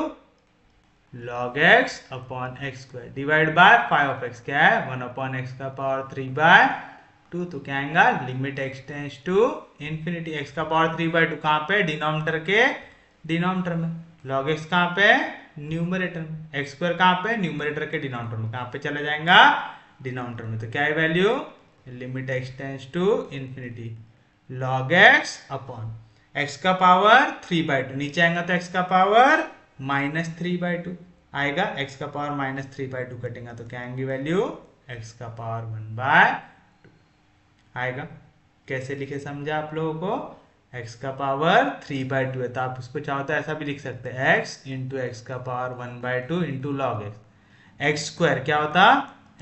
log x upon x square divide by phi of x क्या है? 1 upon x का power 3/2। तो क्या आएगा? Limit x tends to infinity x का पावर 3/2 कहाँ पे? डिनोमिनेटर के डिनोमिनेटर में। log x कहाँ पे? न्यूमरेटर में। x स्क्वायर कहाँ पे? न्यूमरेटर के डिनोमिनेटर में। कहाँ पे चला जाएगा? डिनोमिनेटर में। तो क्या है value? Limit x tends to infinity log x upon x का पावर 3/2 नीचे आएगा तो x का पावर -3/2 आएगा। x का पावर -3/2 कटेगा तो क्या आएंगी वैल्यू? x का पावर 1/2 आएगा। कैसे लिखे समझा आप लोगों को? x का पावर 3/2 है तो आप उसको चाहो तो ऐसा भी लिख सकते हैं, x इंटू एक्स का power 1/2 into log x। X square क्या होता?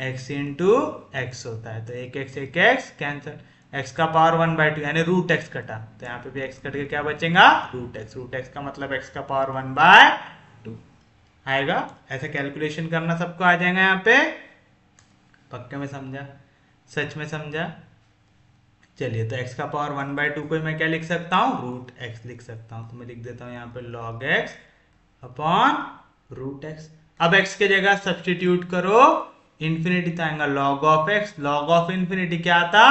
x इंटू एक्स होता है। तो एक x कैंसिल, x का पावर 1/2 यानी रूट x कटा, तो यहाँ पे भी x कट के क्या बचेगा? Root x। रूट x का मतलब x का पावर 1/2 आएगा। ऐसा कैलकुलेशन करना सबको आ जाएगा यहाँ पे। पक्के में समझा? सच में समझा? चलिए, तो x का पावर 1/2 को मैं क्या लिख सकता हूँ? रूट x लिख सकता हूँ। तो मैं लिख देता हूँ यहाँ पे log x upon root x। अब x के जगह सब्सटीट्यूट करो इंफिनिटी तो आएगा log of x। log of infinity क्या था?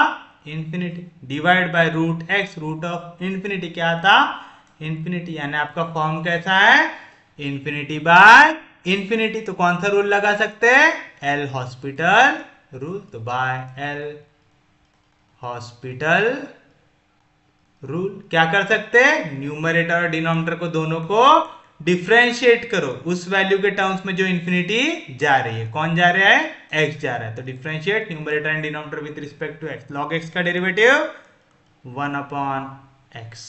Infinity divide by root x। Root of infinity क्या था? इंफिनिटी। यानी आपका फॉर्म कैसा है? Infinity by infinity. तो कौन सा रूल लगा सकते हैं? L hospital rule. तो बाय एल हॉस्पिटल रूल क्या कर सकते हैं? न्यूमरेटर और डिनोमिनेटर को दोनों को डिफरेंशिएट करो उस वैल्यू के टर्म्स में जो इंफिनिटी जा रही है। कौन जा रहा है? x जा रहा है। तो differentiate numerator and denominator with respect to x। log x का डेरिवेटिव 1 अपॉन x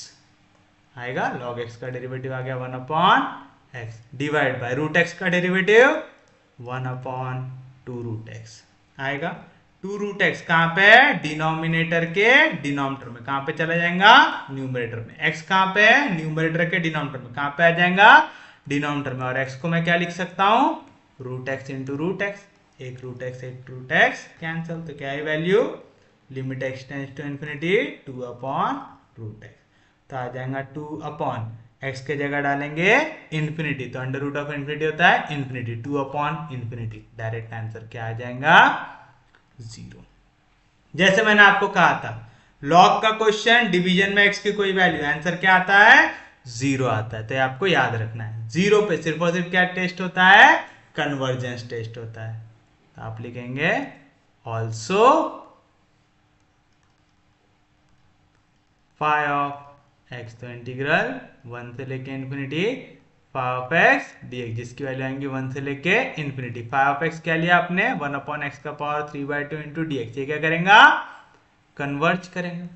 आएगा। log x का डेरिवेटिव आ गया 1 upon x divide by root x का डेरिवेटिव 1 अपॉन 2 रूट x आएगा। 2 रूट x कहाँ पे? डिनोमिनेटर के डिनोमिनेटर में। कहाँ पे चला जाएगा? न्यूमरेटर में। x कहाँ पे? न्यूमरेटर के डिनोमिनेटर में। कहाँ पे आ जाएगा? डिनोमिनेटर में। और x को मैं क्या लिख सकता हूँ? Root x into root x। एक रूट x कैंसिल। तो क्या है value? Limit x tends to infinity 2 upon root x। तो आ जाएगा 2 अपॉन x के जगह डालेंगे इंफिनिटी, तो अंडर रूट ऑफ इंफिनिटी होता है infinity. 2 upon infinity. Direct answer क्या आ जाएगा? 0। जैसे मैंने आपको कहा था लॉग का क्वेश्चन, डिवीजन में x की कोई वैल्यू, आंसर क्या आता है? 0 आता है। तो आपको याद रखना है 0 पे सिर्फ और सिर्फ क्या टेस्ट होता है? कन्वर्जेंस टेस्ट होता है। तो आप लिखेंगे ऑल्सो फाई ऑफ x। तो इंटीग्रल 1 से लेके infinity phi of x dx, जिसकी वैल्यू आएंगी 1 से लेके इंफिनिटी। फाई ऑफ x क्या लिया आपने? 1 अपॉन एक्स का पावर 3/2 इंटू dx। ये क्या करेगा? कन्वर्ज करेंगे।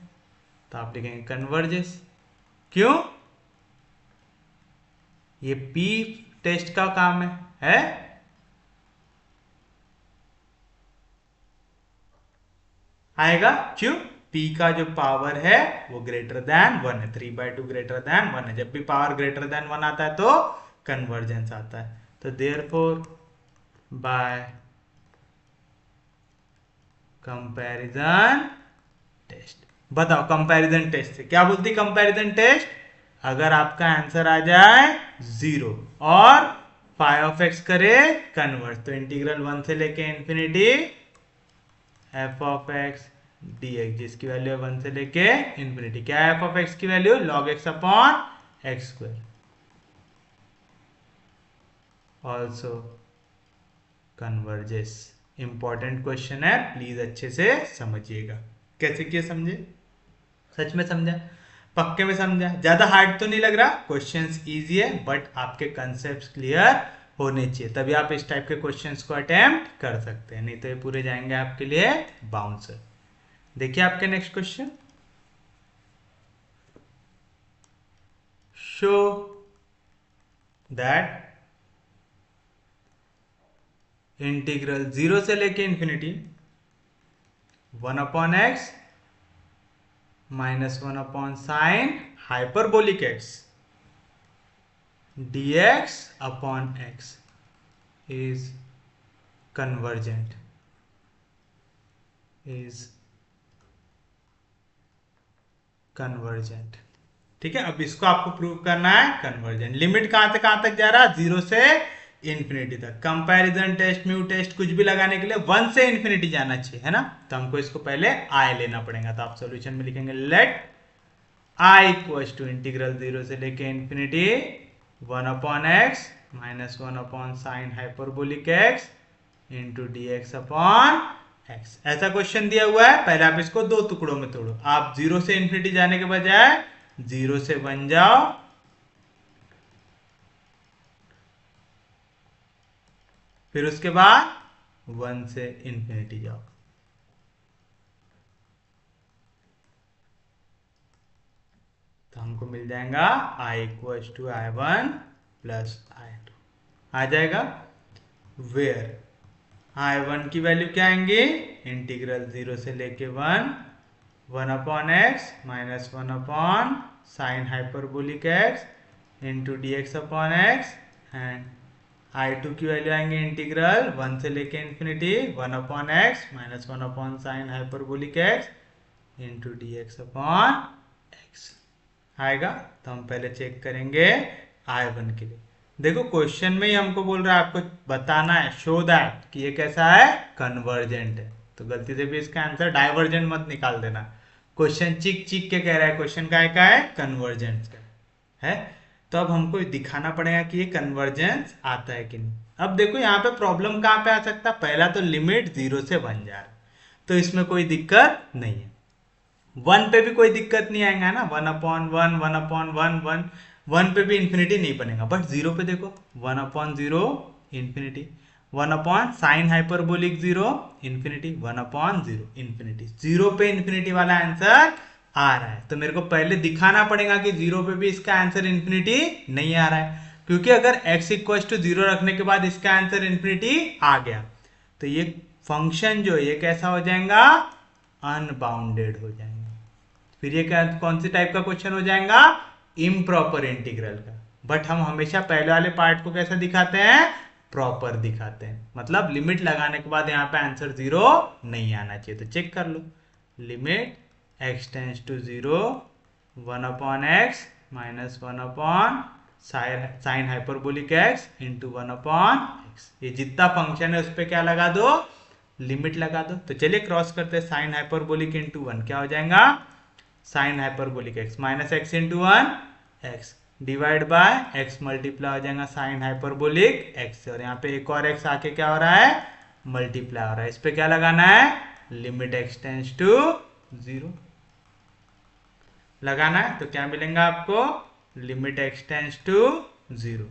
तो आप लिखेंगे कन्वर्जेस। क्यों? ये p टेस्ट का काम है? आएगा। क्यों? p का जो पावर है वो ग्रेटर देन 1 है। 3/2 ग्रेटर देन 1 है। जब भी पावर ग्रेटर देन 1 आता है तो कन्वर्जेंस आता है। तो देयरफॉर बाय कंपैरिजन टेस्ट। बताओ कंपैरिजन टेस्ट से क्या बोलती? कंपैरिजन टेस्ट अगर आपका आंसर आ जाए 0 और फाई ऑफ एक्स करे कन्वर्ट, तो इंटीग्रल 1 से लेके infinity f of x dx, जिसकी वैल्यू है 1 से लेके इंफिनिटी। क्या है एफ ऑफ एक्स की value? log x upon x square. Also converges. Important question है, प्लीज अच्छे से समझिएगा। कैसे किया समझे? सच में समझा? पक्के में समझा? ज्यादा हार्ड तो नहीं लग रहा? क्वेश्चंस इजी है बट आपके कंसेप्ट क्लियर होने चाहिए, तभी आप इस टाइप के क्वेश्चंस को अटेम्प्ट कर सकते हैं, नहीं तो ये पूरे जाएंगे आपके लिए बाउंसर। देखिए आपके next question, show that integral 0 से लेके infinity 1 upon x -1 upon sine hyperbolic x dx upon x is convergent ठीक है। अब इसको आपको प्रूव करना है कन्वर्जेंट। लिमिट कहां से कहां तक जा रहा है? 0 से इंफिनिटी तक। कंपैरिजन टेस्ट, म्यू टेस्ट कुछ भी लगाने के लिए 1 से इंफिनिटी जाना चाहिए, है ना। तो हमको इसको पहले आई लेना पड़ेगा। तो आप सॉल्यूशन में लिखेंगे let I equals to integral 0 से लेके infinity 1 upon x minus 1 upon sine hyperbolic x into d x upon x. ऐसा क्वेश्चन दिया हुआ है। पहले आप इसको दो टुकड़ों में तोड़ो। आप 0 से इंफिनिटी जाने के बजाय 0 से 1 जाओ, फिर उसके बाद 1 से इंफिनिटी जाओ। तो हमको मिल जाएगा I equals to i1 plus i2 आ जाएगा। वेयर i1 की वैल्यू क्या आएंगे? इंटीग्रल 0 से लेके 1 upon x minus 1 upon sine hyperbolic x into d x upon x. And i2 की वैल्यू आएंगे इंटीग्रल 1 से लेके infinity 1 upon x minus 1 upon sine hyperbolic x into d x upon x आएगा। तो हम पहले चेक करेंगे i1 के लिए। देखो क्वेश्चन में ही हमको बोल रहा है आपको बताना है, शो दैट कि ये कैसा है, कन्वर्जेंट है। तो गलती से भी इसका आंसर डाइवर्जेंट मत निकाल देना। क्वेश्चन चिक चिक के कह रहा है, क्वेश्चन का है कन्वर्जेंस का है। तो अब हमको दिखाना पड़ेगा कि ये कन्वर्जेंस आता है कि नहीं। अब देखो यहाँ पे प्रॉब्लम कहाँ पे आ सकता है। पहला तो लिमिट 0 से 1 जा रहा है, तो इसमें कोई दिक्कत नहीं है। 1 पे भी कोई दिक्कत नहीं आएगा ना, 1 अपॉन 1 1 अपॉन 1 1 पे भी इंफिनिटी नहीं बनेगा। बट 0 पे देखो 1 upon 0 infinity, 1 upon sine hyperbolic 0 infinity, 1 upon 0 infinity. 0 पे इंफिनिटी वाला आंसर आ रहा है। तो मेरे को पहले दिखाना पड़ेगा कि 0 पे भी इसका आंसर इंफिनिटी नहीं आ रहा है। क्योंकि अगर x इक्वल टू 0 रखने के बाद इसका आंसर इंफिनिटी आ गया तो ये फंक्शन जो ये कैसा हो जाएगा, अनबाउंडेड हो जाएगा। फिर ये कौन सी टाइप का क्वेश्चन हो जाएगा, इम्प्रॉपर इंटीग्रल का। बट हम हमेशा पहले वाले पार्ट को कैसा दिखाते हैं, प्रॉपर दिखाते हैं। मतलब लिमिट लगाने के बाद यहाँ पे आंसर 0 नहीं आना चाहिए। तो चेक कर लो, limit x tends to 0 1 upon x minus 1 upon sine hyperbolic x into 1 upon x. ये जितना फंक्शन है उस पर क्या लगा दो, लिमिट लगा दो। तो चलिए क्रॉस करते हैं, साइन हाइपरबोलिक इंटू 1 क्या हो जाएगा, sign hyperbolic x minus x into 1 x divide by x multiply हो जाएगा साइन हाइपरबोलिक एक्स से। और यहाँ पे एक और एक्स आके क्या हो रहा है, मल्टीप्लाई हो रहा है। इस पे क्या लगाना है, लिमिट एक्स टेंस टू 0 लगाना है। तो क्या मिलेगा आपको, limit x tends to 0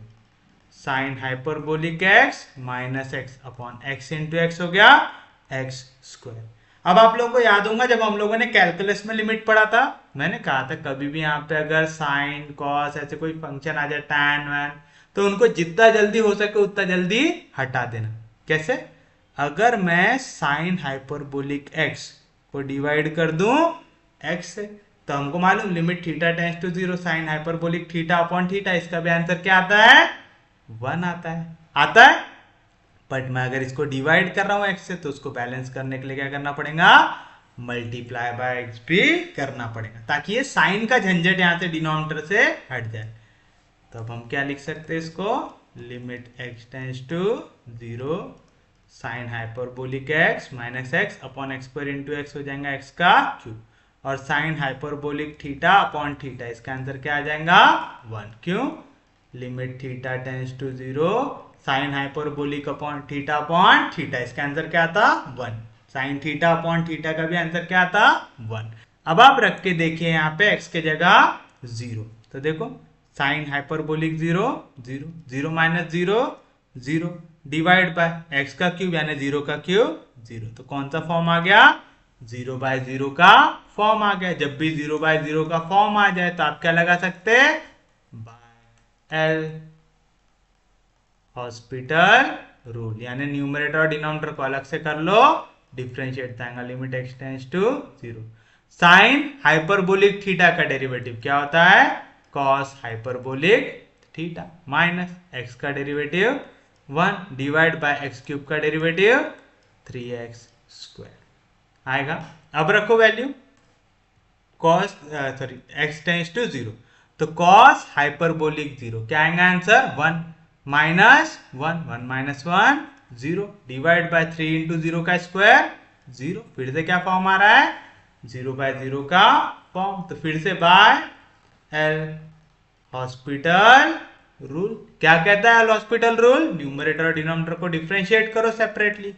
sine hyperbolic x minus x upon x into x हो गया एक्स स्क्वायर। अब आप लोगों को याद होगा जब हम लोगों ने कैलकुलस में लिमिट पढ़ा था, मैंने कहा था कभी भी यहाँ पे अगर साइन कॉस ऐसे कोई फंक्शन आ जाए, टैन वैन, तो उनको जितना जल्दी हो सके उतना जल्दी हटा देना। कैसे, अगर मैं साइन हाइपरबोलिक एक्स को डिवाइड कर दूं एक्स से, तो हमको मालूम limit theta tends to 0 sine hyperbolic theta upon theta, इसका भी आंसर क्या आता है, 1 आता है। बट मैं अगर इसको डिवाइड कर रहा हूं एक्स से, तो उसको बैलेंस करने के लिए क्या करना पड़ेगा, मल्टीप्लाई बाय एक्स भी करना पड़ेगा, ताकि ये साइन का झंझट यहां से डिनोमिनेटर से हट जाए। तो अब हम क्या लिख सकते हैं इसको, limit x tends to 0 sine hyperbolic x minus x upon x square into x हो जाएगा एक्स का क्यूब, और sine hyperbolic theta upon theta, इसका आंसर क्या आ जाएगा 1। क्यों, limit theta tends to 0 sine hyperbolic upon theta, इसका आंसर क्या आता 1। साइन थीटा अपॉन थीटा का भी आंसर क्या आता 1। अब आप रख के देखिए यहाँ पे x के जगह 0, तो देखो sine hyperbolic 0 0 0 minus 0 0 divide by x का क्यूब यानी 0 का क्यूब 0। तो कौन सा फॉर्म आ गया, 0 बाय 0 का फॉर्म आ गया। जब भी 0 बाय 0 का फॉर्म आ जाए तो आप क्या लगा सकते हैं, एल हॉस्पिटल रूल, यानी न्यूमरेटर और डिनोमिनेटर को अलग से कर लो, डिफरेंशिएट आएगा limit x tends to 0। Sine hyperbolic theta का डेरिवेटिव क्या होता है, cos hyperbolic theta, minus x का derivative 1 divide by x cube का डेरिवेटिव 3x स्क्वायर आएगा। अब रखो value cos x tends to 0, तो cos हाइपरबोलिक 0 क्या आएगा answer 1 minus 1 1 minus 1 0 divide by 3 into 0 का स्क्वायर 0, फिर से क्या फॉर्म आ रहा है 0 बाय 0 का फॉर्म, तो फिर से बाय एल हॉस्पिटल रूल। क्या कहता है एल हॉस्पिटल रूल, न्यूमरेटर और डिनोमिनेटर को डिफरेंशिएट करो सेपरेटली।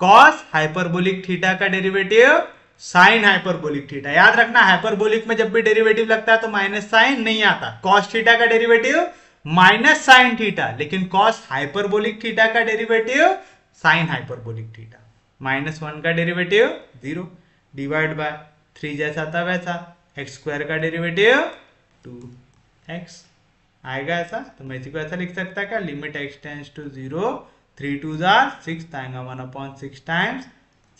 cos हाइपरबोलिक थीटा का डेरिवेटिव साइन हाइपरबोलिक थीटा, याद रखना हाइपरबोलिक में जब भी डेरिवेटिव लगता है तो माइनस साइन नहीं आता, cos थीटा का डेरिवेटिव माइनस साइन थीटा, लेकिन cos हाइपरबोलिक थीटा का derivative sign hyperbolic theta, minus 1 का डेरिवेटिव 0 डिवाइड बाय 3 जैसा था वैसा, एक्स स्क्वायर का डेरिवेटिव 2x आएगा ऐसा। तो मैं इसी को ऐसा लिख सकता क्या, लिमिट x टेंस टू 0 3 2 6 आएगा 1/6 times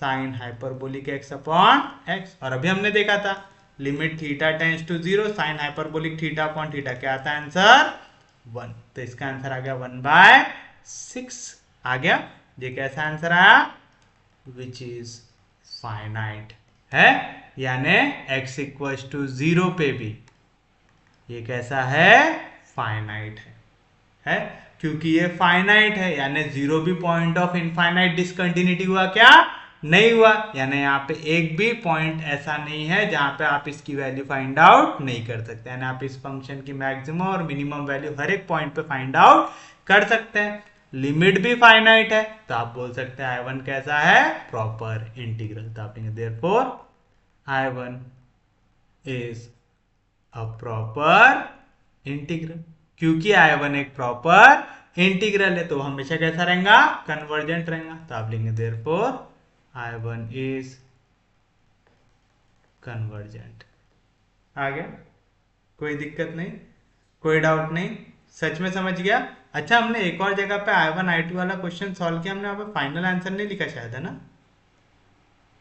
sine hyperbolic x upon x। और अभी हमने देखा था limit theta tends to 0 sine hyperbolic theta upon theta क्या आता है आंसर 1, तो इसका आंसर आ गया 1/6 आ गया। ये कैसा आंसर आया, विच इज फाइनाइट है, यानी x इक्वल टू 0 पे भी ये कैसा है, फाइनाइट है क्योंकि ये फाइनाइट है, यानी 0 भी पॉइंट ऑफ इनफाइनाइट डिसकंटिन्यूटी हुआ क्या, नहीं हुआ, यानी यहाँ पे एक भी पॉइंट ऐसा नहीं है जहां पे आप इसकी वैल्यू फाइंड आउट नहीं कर सकते, यानी आप इस फंक्शन की मैक्सिमम और मिनिमम वैल्यू हर एक पॉइंट पे फाइंड आउट कर सकते हैं। लिमिट भी फाइनाइट है, तो आप बोल सकते हैं I1 कैसा है, प्रॉपर इंटीग्रल, तो आप लेंगे therefore I1 is a proper integral, क्योंकि I1 एक प्रॉपर इंटीग्रल है तो हमेशा कैसा रहेगा, कन्वर्जेंट रहेगा, तो आप लेंगे देयरफॉर I1 is कन्वर्जेंट। आ गया, कोई दिक्कत नहीं, कोई डाउट नहीं, सच में समझ गया। अच्छा हमने एक और जगह पे I1 I2 वाला क्वेश्चन सॉल्व किया, हमने यहाँ पे फाइनल आंसर नहीं लिखा शायद, है ना,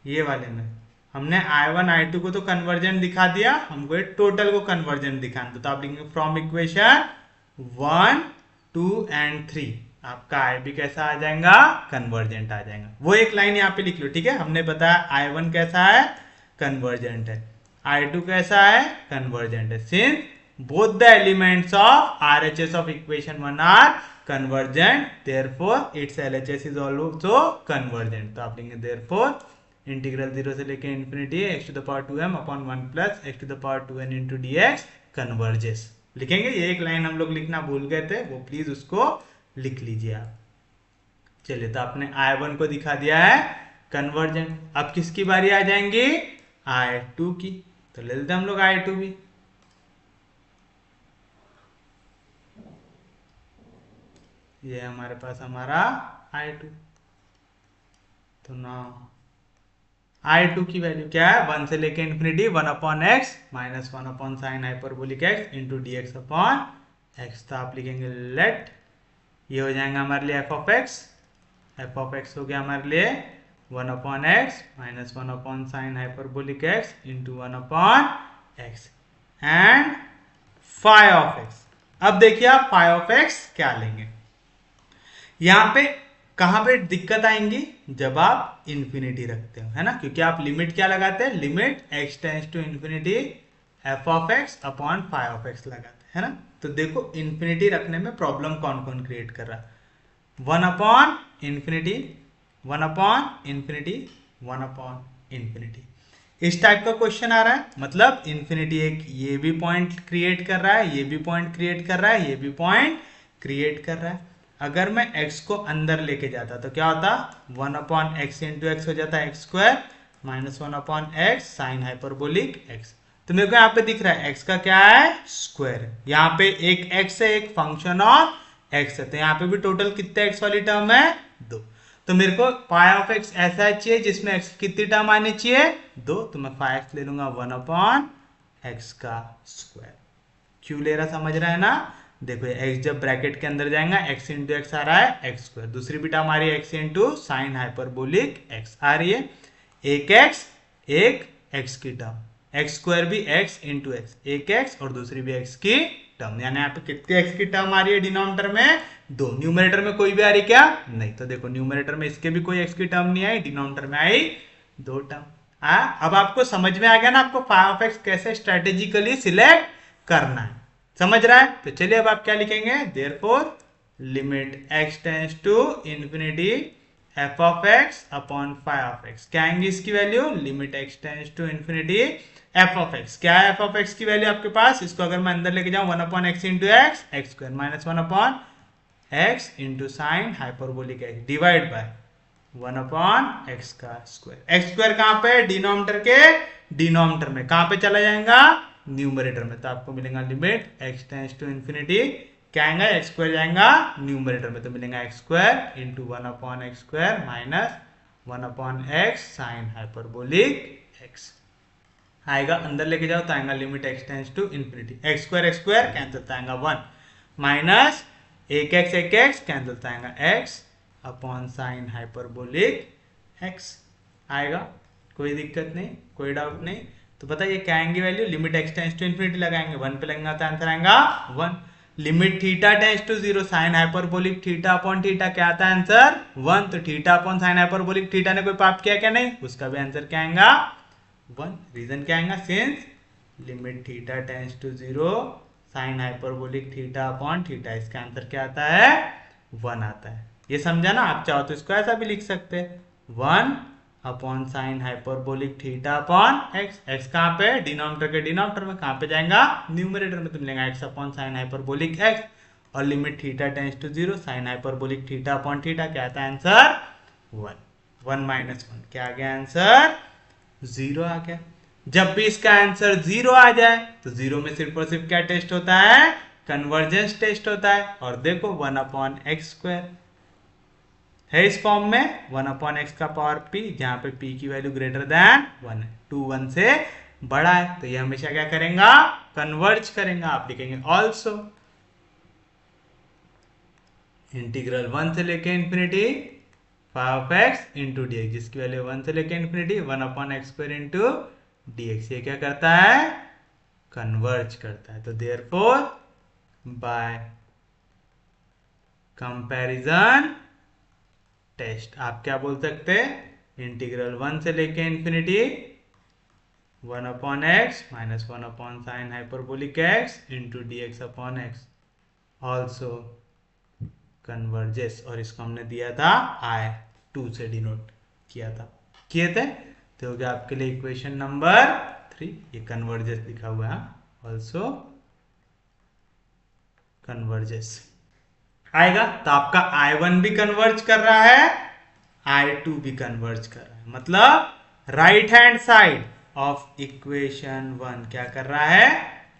ये वाले में हमने I1 I2 को तो कन्वर्जेंट दिखा दिया, हमको एक टोटल को कन्वर्जेंट दिखाना, तो आप लिखेंगे फ्रॉम इक्वेशन 1 2 एंड 3 आपका I भी कैसा आ जाएगा, कन्वर्जेंट आ जाएगा। वो एक लाइन यहाँ पे लिख लो, ठीक है, हमने बताया I1 कैसा है, कन्वर्जेंट है, I2 कैसा है, कन्वर्जेंट है, since both the elements of RHS of equation 1 are convergent, therefore its LHS is also convergent। तो आप लेंगे therefore इंटीग्रल 0 से लेके infinity x to the power 2m upon 1 plus x to the power 2n into dx converges लिखेंगे। ये एक line हम लोग लिखना भूल गए थे, वो प्लीज उसको लिख लीजिए आप। चलिए, तो आपने I1 को दिखा दिया है कन्वर्जेंट, अब किसकी बारी आ जाएंगी, I2 की, तो ले लेते हम लोग I2 भी। ये हमारे पास हमारा I2, तो ना I2 की वैल्यू क्या है, 1 से लेके infinity 1/x minus 1 sine hyperbolic x into d x upon x. तो आप लिखेंगे लेट, ये हो जाएगा हमारे लिए f ऑफ x हो गया हमारे लिए 1/x minus 1 sine hyperbolic x into 1/x and phi of x। अब देखिए आप फाई ऑफ x क्या लेंगे, यहाँ पे कहां पे दिक्कत आएंगी, जब आप इंफिनिटी रखते हो, है ना, क्योंकि आप लिमिट क्या लगाते हैं, limit x tends to infinity f of x upon phi of x लगाते हैं, है ना। तो देखो इंफिनिटी रखने में प्रॉब्लम कौन कौन क्रिएट कर रहा है, 1/इंफिनिटी 1/इंफिनिटी 1/इंफिनिटी, इस टाइप का क्वेश्चन आ रहा है, मतलब इंफिनिटी एक ये भी पॉइंट क्रिएट कर रहा है, ये भी पॉइंट क्रिएट कर रहा है, ये भी पॉइंट क्रिएट कर रहा है। अगर मैं x को अंदर लेके जाता तो क्या होता, 1/x इंटू एक्स हो जाता है x square minus 1/x sign hyperbolic x। तो मेरे को यहाँ पे दिख रहा है x का क्या है, स्क्वायर, यहाँ पे एक x है, एक फंक्शन ऑफ x है, तो यहाँ पे भी टोटल कितने x वाली टर्म है, 2। तो मेरे को फाई ऑफ x ऐसा चाहिए जिसमें x कितनी टर्म आनी चाहिए, 2, तो मैं फाई x ले लूंगा 1/x का स्क्वायर। क्यों ले रहा, समझ रहा है ना, देखो x जब ब्रैकेट के अंदर जाएगा x इंटू एक्स आ रहा है x स्क्वायर, दूसरी भी टर्म आ रही है x into sine hyperbolic x आ रही है, एक x की टर्म, एक्स स्क्वायर भी एक्स इंटू एक्स, एक एक्स और दूसरी भी एक्स की टर्म, यानी यहाँ पे कितनी एक्स की टर्म आ रही है डिनोमिनेटर में? दो। न्यूमरेटर में कोई भी आ रही क्या? नहीं। तो देखो न्यूमरेटर में इसके भी कोई एक्स की टर्म नहीं आई, डिनोमिनेटर में आई दो टर्म। अब आपको समझ में आ गया ना आपको फाई ऑफ एक्स कैसे स्ट्रेटेजिकली सिलेक्ट करना है, समझ रहा है? तो चलिए अब आप क्या लिखेंगे, therefore limit x tends to infinity f of x upon phi of x, क्या आएंगे इसकी value? Limit x tends to infinity f of x, क्या है एफ ऑफ एक्स की वैल्यू आपके पास? इसको अगर मैं अंदर लेके जाऊं, one upon x into x, x square minus one upon x into sine hyperbolic x divide by one upon x का स्क्वायर। एक्स स्क्वायर कहां पे? डिनोमिनेटर के डिनोमिनेटर में, कहां पे चला जाएगा? न्यूमरेटर में। तो आपको मिलेगा limit x tends to infinity, क्या आएगा? एक्स स्क्वायर जाएगा न्यूमरेटर में, तो मिलेगा x square into one upon x square minus one upon x sine hyperbolic x आएगा। अंदर लेके जाओ तो आएगा limit x tends to infinity, x square cancel तो आएगा वन माइनस एक एक्स कैंसिल तो आएगा x upon sine hyperbolic x आएगा। कोई दिक्कत नहीं, कोई डाउट नहीं। तो बताइए क्या आएंगे value? Limit x tends to infinity लगाएंगे, वन पे लगेगा तो आंसर आएगा one. Limit theta tends to zero sine hyperbolic theta upon theta, क्या आता है आंसर? वन। तो theta upon sine hyperbolic theta ने कोई पाप किया क्या? नहीं, उसका भी आंसर क्या आएगा? वन। रीजन क्या आएगा? Since limit theta tends to zero sine hyperbolic theta upon theta, इसका आंसर क्या आता है? वन आता है। ये समझा ना? आप चाहो तो इसको ऐसा भी लिख सकते हैं, one upon sine hyperbolic theta upon x. X कहाँ पे? डिनोमिनेटर के डिनोमिनेटर में, कहाँ पे जाएगा? न्यूमरेटर में, तो मिलेगा x upon sine hyperbolic x और limit theta tends to zero sine hyperbolic theta upon theta, क्या आता है answer? One. One minus one, क्या आ गया आंसर? जीरो आ गया। जब भी इसका आंसर जीरो आ जाए तो जीरो में सिर्फ और सिर्फ क्या टेस्ट होता है? कन्वर्जेंस टेस्ट होता है। और देखो वन अपॉन एक्स स्क्वायर है इस फॉर्म में, वन अपॉन एक्स का पावर पी, जहां पे पी की वैल्यू ग्रेटर देन वन है, टू वन से बड़ा है, तो ये हमेशा क्या करेगा? कन्वर्ज करेगा। आप लिखेंगे ऑल्सो इंटीग्रल वन से लेके infinity phi of x into d x, जिसकी वैल्यू वन से लेके infinity one upon x square into d x, ये क्या करता है? कन्वर्ज करता है। तो देयरफॉर बाय कंपैरिजन टेस्ट आप क्या बोल सकते हैं? इंटीग्रल वन से लेके infinity one upon x minus one upon sine hyperbolic x into d x upon x also converges, और इसको हमने दिया था आई टू से डिनोट किया था, किए थे, तो हो गया आपके लिए इक्वेशन नंबर 3। ये कन्वर्जेस लिखा हुआ है, ऑल्सो कन्वर्जेस आएगा। तो आपका I1 भी कन्वर्ज कर रहा है, I2 भी कन्वर्ज कर रहा है, मतलब right hand side of equation 1 क्या कर रहा है?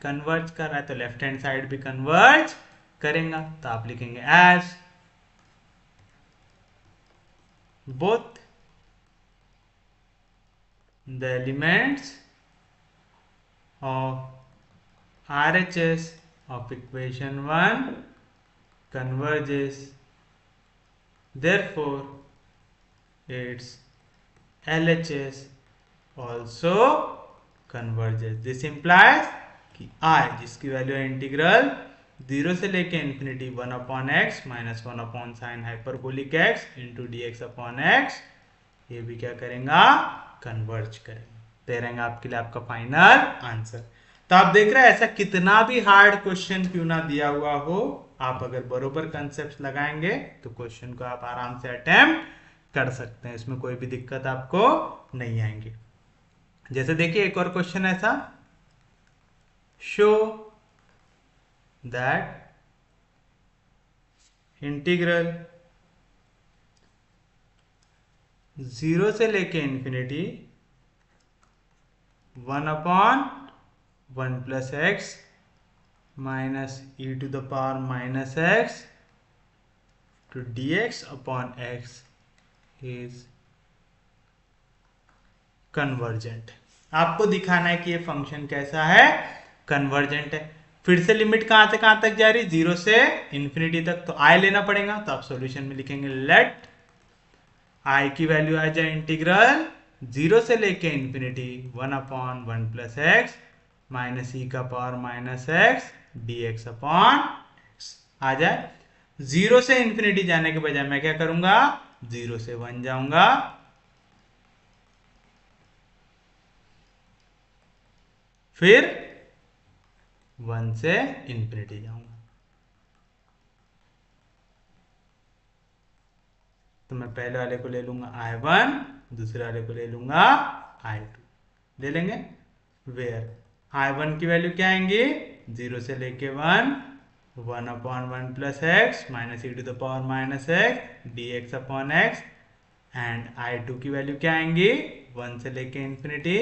कन्वर्ज कर रहा है। तो लेफ्ट हैंड साइड भी कन्वर्ज करेगा। तो आप लिखेंगे as both the elements of RHS of equation 1 converges, therefore its LHS also converges. This implies कि I जिसकी वैल्यू है इंटीग्रल जीरो से लेके infinity one upon x minus one upon sine hyperbolic x into d x upon x, ये भी क्या करेगा? Converge करेगा। दे रहेगा आपके लिए आपका फाइनल आंसर। तो आप देख रहे हैं ऐसा कितना भी हार्ड क्वेश्चन क्यों ना दिया हुआ हो, आप अगर बरोबर कंसेप्ट लगाएंगे तो क्वेश्चन को आप आराम से अटेम्प्ट कर सकते हैं, इसमें कोई भी दिक्कत आपको नहीं आएंगी। जैसे देखिए एक और क्वेश्चन ऐसा, शो दैट इंटीग्रल जीरो से लेके infinity one upon one plus x minus e to the power minus x to d x upon x is convergent. आपको दिखाना है कि ये फंक्शन कैसा है? कन्वर्जेंट है। फिर से लिमिट कहां से कहां तक जा रही? जीरो से इंफिनिटी तक, तो आई लेना पड़ेगा। तो आप सॉल्यूशन में लिखेंगे लेट आई की वैल्यू आ जाए इंटीग्रल जीरो से लेके infinity 1/1 plus x minus e का power minus x d x upon आ जाए। जीरो से इन्फिनिटी जाने के बजाय मैं क्या करूंगा, जीरो से 1 जाऊंगा, फिर 1 से इन्फिनिटी जाऊंगा। तो मैं पहले वाले को ले लूंगा I1, दूसरे वाले को ले लूंगा I2। ले लेंगे वेयर I1 की वैल्यू क्या आएंगी, 0 से लेके 1/1 plus x minus e to the power minus x d x upon x. And I2 की वैल्यू क्या आएंगी, 1 से लेके infinity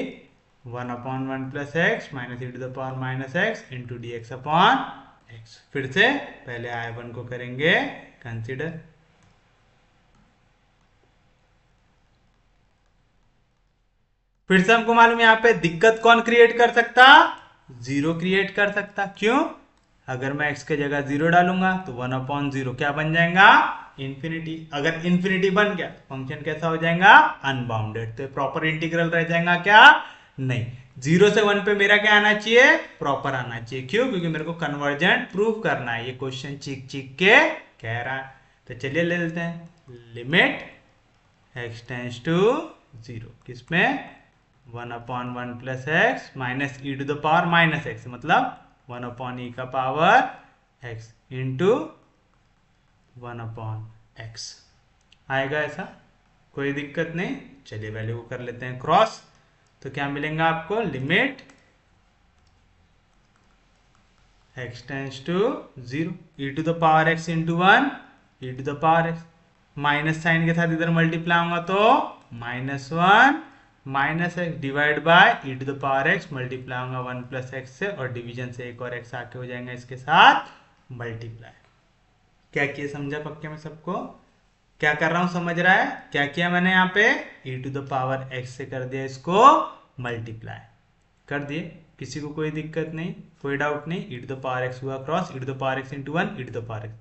1/1 plus x minus e to the power minus x into d x upon x. फिर से पहले I1 को करेंगे कंसिडर। फिर से हमको मालूम है यहाँ पे दिक्कत कौन क्रिएट कर सकता, जीरो क्रिएट कर सकता। क्यों, अगर मैं x के जगह 0 डालूंगा तो 1/0 क्या बन जाएगा, इन्फिनिटी। अगर इन्फिनिटी बन गया फंक्शन कैसा हो जाएगा, अनबाउंडेड। तो प्रॉपर इंटीग्रल रह जाएगा क्या, नहीं। 0 से 1 पे मेरा क्या आना चाहिए, प्रॉपर आना चाहिए। क्यों, क्योंकि मेरे को कन्वर्जेंट प्रूव करना है, ये क्वेश्चन चीख चीख के कह रहा है। तो चलिए ले लेते हैं लिमिट x टेंड्स टू 0 किसमें 1/1 plus x minus e to the power minus x, मतलब 1/e का पावर x इंटू 1/x आएगा। ऐसा कोई दिक्कत नहीं। चलिए वैल्यू को कर लेते हैं क्रॉस। तो क्या मिलेगा आपको, limit x tends to 0 e to the power x into 1 e to the power x, minus sign के साथ इधर मल्टीप्लाई होगा तो -1 minus x divide by e to the power x, multiply होगा 1 प्लस एक्स से, और डिवीजन से एक और एक्स आके हो जाएगा इसके साथ मल्टीप्लाई। क्या किया समझा पक्के में सबको, क्या कर रहा हूं समझ रहा है। क्या किया मैंने यहाँ पे, ई टू द पावर एक्स से कर दिया इसको मल्टीप्लाई कर दिए, किसी को कोई दिक्कत नहीं, कोई डाउट नहीं। E to the power x हुआ cross, e to the power x into 1 e to the power x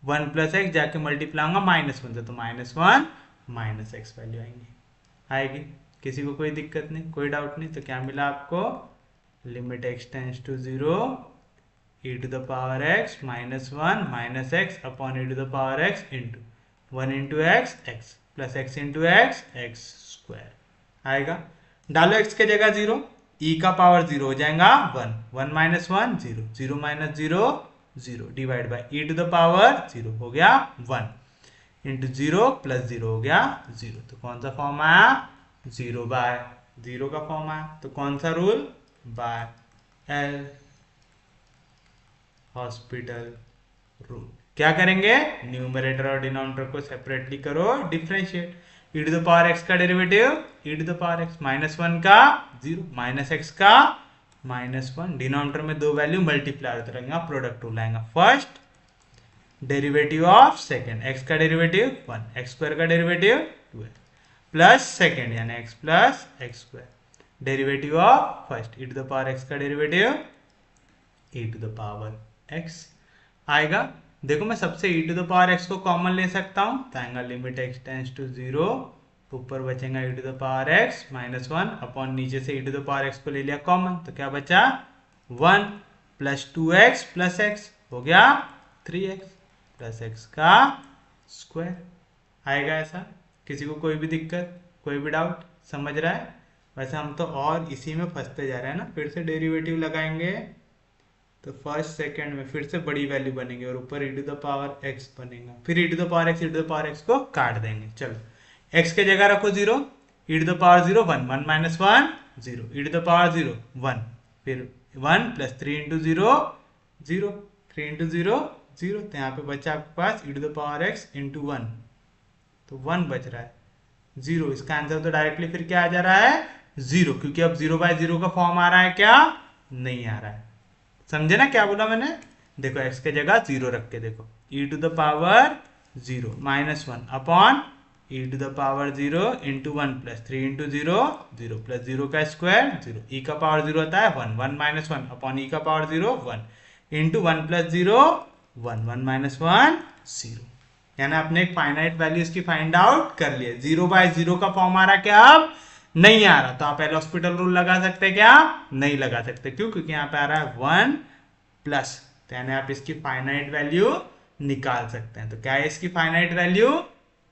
1 plus x जाके मल्टीप्लाई होगा -1 से, तो -1 माइनस एक्स वैल्यू आएगी। किसी को कोई दिक्कत नहीं, कोई डाउट नहीं। तो क्या मिला आपको, limit x tends to 0 e to the power x -1 minus x upon e to the power x into 1 into x x plus x into x x square आएगा। डालो x के जगह 0, e का पावर 0 हो जाएगा 1, 1 minus 1 0, 0 minus 0 0 divide by e to the power 0 हो गया 1 into 0 plus 0 हो गया 0। तो कौन सा फॉर्म आया, 0 बाय 0 का फॉर्म आया। तो कौन सा rule, by L hospital rule. क्या करेंगे, न्यूमरेटर और डिनोमिनेटर को सेपरेटली करो differentiate. E to the power x का derivative e to the power x -1 का 0 माइनस एक्स का -1, डिनोमिनेटर में दो वैल्यू मल्टीप्लाई होते रहेंगे, प्रोडक्ट रूल आएगा। First derivative of second, x का डेरिवेटिव 1, एक्स स्क्वायर का डेरिवेटिव 2x प्लस सेकेंड यानी x प्लस x square, derivative of first e to the power x का derivative e to the power x आएगा। देखो मैं सबसे e to the power x को कॉमन ले सकता हूं, तो आएगा लिमिट x टेंड्स टू 0, ऊपर बचेगा e to the power x -1 upon नीचे से e to the power x को ले लिया कॉमन, तो क्या बचा 1 प्लस 2x प्लस x हो गया 3x प्लस x का स्क्वायर आएगा। ऐसा किसी को कोई भी दिक्कत, कोई भी डाउट, समझ रहा है। वैसे हम तो और इसी में फंसते जा रहे हैं ना, फिर से डेरिवेटिव लगाएंगे तो फर्स्ट सेकंड में फिर से बड़ी वैल्यू बनेगी और ऊपर e to the power x बनेगा, फिर e to the power x e to the power x को काट देंगे। चलो एक्स के जगह रखो 0, e to the power 0 1, 1 minus 1 0, e to the power 0 1, फिर 1 प्लस 3 इंटू 0 0, 3 इंटू 0 0, तो यहाँ पे बचा आपके पास e to the power x into 1, तो 1 बच रहा है 0। इसका आंसर तो डायरेक्टली फिर क्या आ जा रहा है 0, क्योंकि अब 0 बाय 0 का फॉर्म आ रहा है क्या, नहीं आ रहा है। समझे ना क्या बोला मैंने, देखो x के जगह 0 रख के देखो, e to the power 0 -1 upon e to the power 0 into 1 plus 3 into 0 0 plus 0 का स्क्वायर 0, e का पावर 0 होता है 1, 1 माइनस 1 अपॉन e का पावर 0 1 इंटू 1 प्लस 0 1, 1 माइनस 1 0, यानी आपने एक फाइनाइट वैल्यू इसकी फाइंड आउट कर लिया। 0 बाय 0 का फॉर्म आ रहा क्या, अब नहीं आ रहा तो आप एल हॉस्पिटल रूल लगा सकते हैं क्या? नहीं लगा सकते। क्यों? क्योंकि यहाँ पे आ रहा है 1 प्लस, तो यानी आप इसकी फाइनाइट वैल्यू निकाल सकते हैं। तो क्या है इसकी फाइनाइट वैल्यू?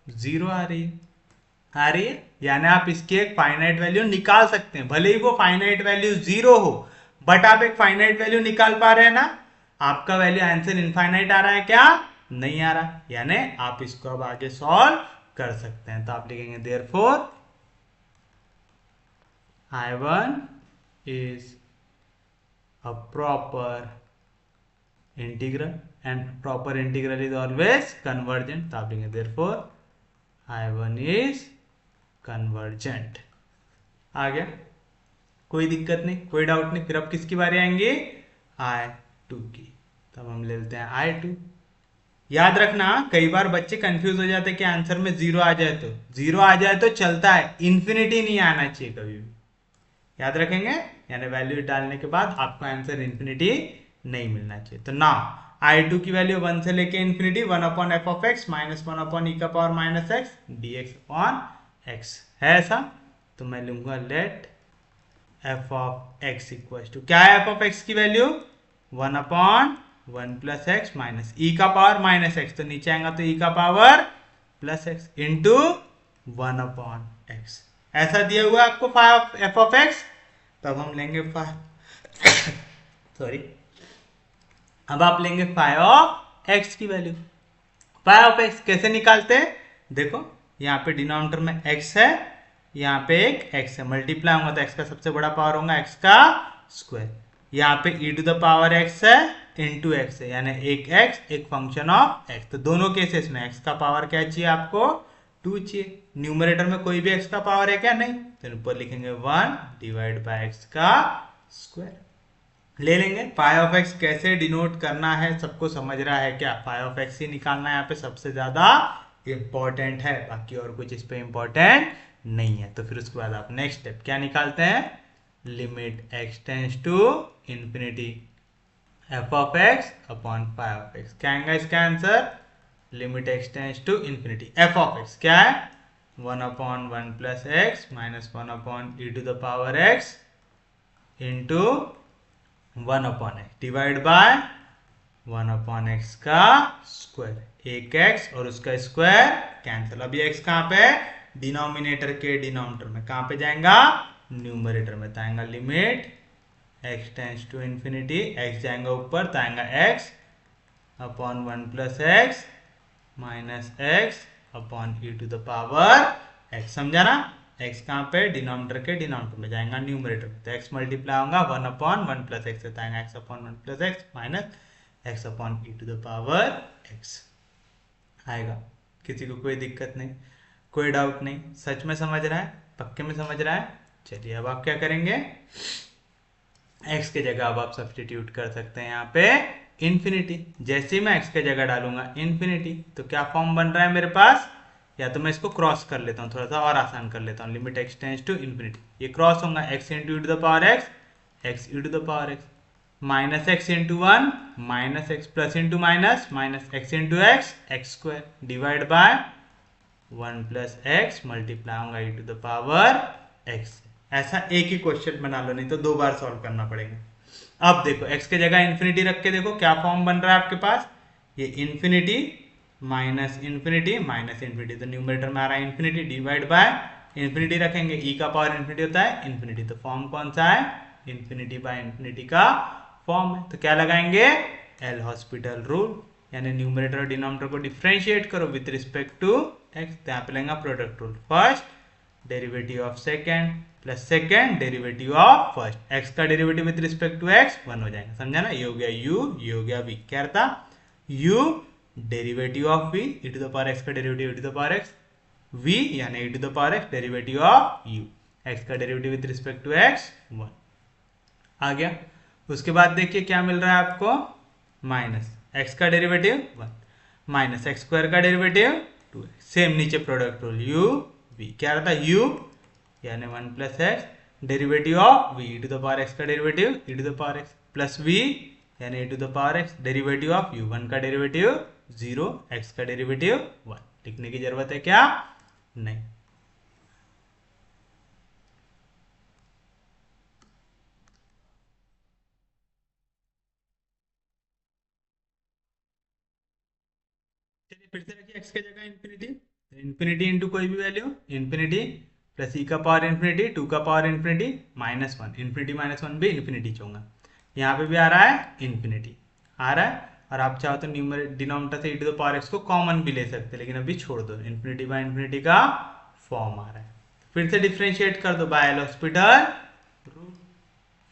0 आ रही है, आ रही है। यानी आप इसकी एक फाइनाइट वैल्यू निकाल सकते हैं, भले ही वो फाइनाइट वैल्यू 0 हो, बट आप एक फाइनाइट वैल्यू निकाल पा रहे हैं ना। आपका वैल्यू आंसर इनफाइनाइट आ रहा है क्या? नहीं आ रहा। यानी आप इसको अब आगे सॉल्व कर सकते हैं। तो आप लिखेंगे therefore I1 is a proper integral and proper integral is always convergent. तो आप लिखेंगे therefore I1 is convergent। आ गया? कोई दिक्कत नहीं, कोई डाउट नहीं। फिर अब किसकी बारी आएंगे? I2 की। तब हम ले लेते हैं I2। याद रखना, कई बार बच्चे कंफ्यूज हो जाते हैं कि आंसर में 0 आ जाए तो, 0 आ जाए तो चलता है, इन्फिनिटी नहीं आना चाहिए कभी भी। याद रखेंगे, यानी वैल्यू डालने के बाद आपको आंसर इन्फिनिटी नहीं मिलना चाहिए। तो ना I2 की वैल्यू 1 से लेके infinity 1 upon f of x minus 1 upon e का power minus x d x upon x है ऐसा। तो मैं लूंगा let f of x equal to, क्या है एफ ऑफ एक्स की value? 1 upon 1 plus x minus e का पावर माइनस एक्स, तो नीचे आएगा तो ई का power plus x into 1 upon x. ऐसा दिया हुआ आपको एफ ऑफ एक्स। तब हम लेंगे सॉरी, अब आप लेंगे फाइव ऑफ एक्स की वैल्यू। फाइव ऑफ एक्स कैसे निकालते हैं? देखो यहाँ पे डिनोमिनेटर में एक्स है, यहाँ पे एक एक्स है, मल्टीप्लाई होगा तो एक्स का सबसे बड़ा पावर होगा एक्स का स्क्वायर। यहाँ पे ई टू द पावर एक्स है इंटू एक्स है, यानी एक एक्स एक फंक्शन ऑफ एक्स। तो दोनों केसेस में एक्स का पावर क्या चाहिए आपको? 2 चाहिए। न्यूमरेटर में कोई भी एक्स का पावर है क्या? नहीं। तो ऊपर लिखेंगे 1 डिवाइड बाय एक्स का स्क्वायर। ले लेंगे फाइव ऑफ एक्स कैसे डिनोट करना है, सबको समझ रहा है क्या? फाइव ऑफ एक्स ही निकालना है यहाँ पे सबसे ज्यादा इंपॉर्टेंट है, बाकी और कुछ इस पे इंपॉर्टेंट नहीं है। तो फिर उसके बाद आप नेक्स्ट स्टेप क्या निकालते हैं? Limit x tends to infinity f of x upon five of x. क्या आएगा इसका answer? Limit x tends to infinity f of x क्या है? 1 upon 1 plus x minus 1 upon e to the power x into 1 upon x divide by 1 upon x का square. एक x और उसका square cancel. अब ये एक्स कहाँ पे? डिनोमिनेटर के डिनोमिनेटर में। कहाँ पे जाएगा? न्यूमरेटर में। तो आएगा limit x tends to infinity, x जाएगा ऊपर तो आएगा x upon 1 plus x minus x upon e to the power x. समझा ना? एक्स कहाँ पे? डिनोमिनेटर के डिनोमिनेटर में जाएगा न्यूमरेटर में। तो एक्स मल्टीप्लाई होगा 1 अपॉन 1 प्लस एक्स से, आएगा x upon 1 plus x minus x upon e to the power x आएगा। किसी को कोई दिक्कत नहीं, कोई डाउट नहीं? सच में समझ रहा है? पक्के में समझ रहा है? चलिए अब आप क्या करेंगे? एक्स के जगह अब आप सब्सटीट्यूट कर सकते हैं यहाँ पे इन्फिनिटी। जैसे ही मैं एक्स के जगह डालूंगा इन्फिनिटी, तो क्या फॉर्म बन रहा है मेरे पास? या तो मैं इसको क्रॉस कर लेता हूँ, थोड़ा सा और आसान कर लेता हूँ। Limit x tends to infinity, ये क्रॉस होगा x into e to the power x, x e to the power x minus x into 1 minus x plus into minus minus x into x x square divide by 1 plus x multiply होगा e to the power x. ऐसा एक ही question बना लो, नहीं तो 2 बार solve करना पड़ेगा। अब देखो एक्स के जगह इन्फिनिटी रख के देखो क्या फॉर्म बन रहा है आपके पास? ये infinity minus infinity minus infinity, तो न्यूमरेटर में आ रहा है इन्फिनिटी डिवाइड बाय इन्फिनिटी रखेंगे, ई का पावर इन्फिनिटी होता है इन्फिनिटी, तो फॉर्म कौन सा है? इन्फिनिटी बाय इन्फिनिटी का फॉर्म है। तो क्या लगाएंगे? एल हॉस्पिटल रूल, यानी न्यूमरेटर और डिनोमिनेटर को डिफरेंशिएट करो विद रिस्पेक्ट टू एक्स। तो यहाँ पे लेंगे product rule, first derivative of second plus second derivative of first. X का derivative with respect to x 1 हो जाएगा। समझा ना? ये हो गया यू, ये हो गया वी। क्या था? U derivative of v, e to the power x का derivative e to the power x, v यानी e to the power x derivative of u, x का derivative with respect to x 1 आ गया। उसके बाद देखिए क्या मिल रहा है आपको? माइनस एक्स का डेरिवेटिव 1 माइनस एक्स स्क्वायर का डेरिवेटिव 2, सेम नीचे प्रोडक्ट रूल यू वी। क्या रहता है? यू यानी 1 plus x derivative of v, e to the power x का derivative e to the power x plus v यानी e to the power x derivative of u, 1 का derivative 0, x का derivative 1। लिखने की जरूरत है क्या? नहीं। फिर से रखिए x की जगह इन्फिनिटी, इन्फिनिटी इंटू कोई भी वैल्यू इन्फिनिटी प्लस ई का पावर इन्फिनिटी 2 का पावर इन्फिनिटी -1, इन्फिनिटी -1 भी इन्फिनिटी चाहूंगा, यहाँ पे भी आ रहा है इन्फिनिटी आ रहा है। और आप चाहो तो न्यूमरेटर डिनोमिनेटर से e to the power x को कॉमन भी ले सकते हैं, लेकिन अभी छोड़ दो, इन्फिनिटी बाय इन्फिनिटी का फॉर्म आ रहा है। फिर से डिफरेंशिएट कर दो by L hospital rule.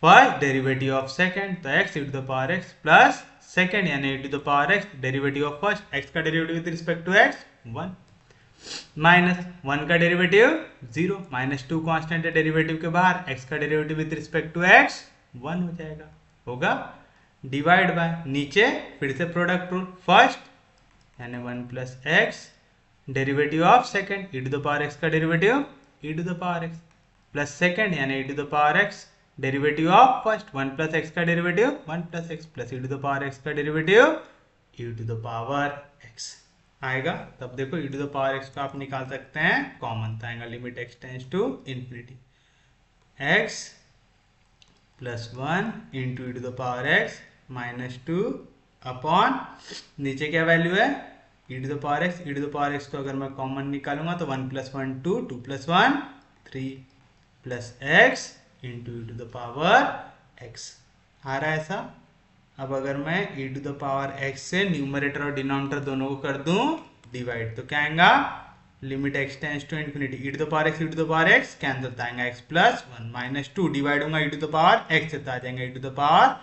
First derivative of second, तो x e to the power x plus second यानी e to the power x, derivative of first x का derivative with respect to x 1, minus 1 का derivative 0, -2 constant है derivative के बाहर, x का derivative with respect to x 1 हो जाएगा, होगा डिवाइड बाय नीचे फिर से प्रोडक्ट रूल, फर्स्ट यानी 1 plus x derivative of second e to the power x का derivative e to the power x plus second यानी e to the power x derivative of first 1 plus x का derivative 1 plus x plus e to the power x का derivative e to the power x आएगा। तब देखो e to the power x को आप निकाल सकते हैं कॉमन, तो आएगा limit x tends to infinity x plus 1 into e to the power x -2 upon नीचे क्या वैल्यू है e to the power x, e to the power x को अगर मैं कॉमन निकालूंगा तो 1 plus 1 2, 2 plus 1 3 plus x into e to the power x आ रहा है ऐसा। अब अगर मैं e to the power x से न्यूमरेटर और डिनोमिनेटर दोनों को कर दूं डिवाइड, तो क्या आएगा limit x tends to infinity e to the power x, e to the power x cancel, तो आएगा x प्लस 1 -2 डिवाइड होगा e to the power x से, तो आ जाएगा e to the power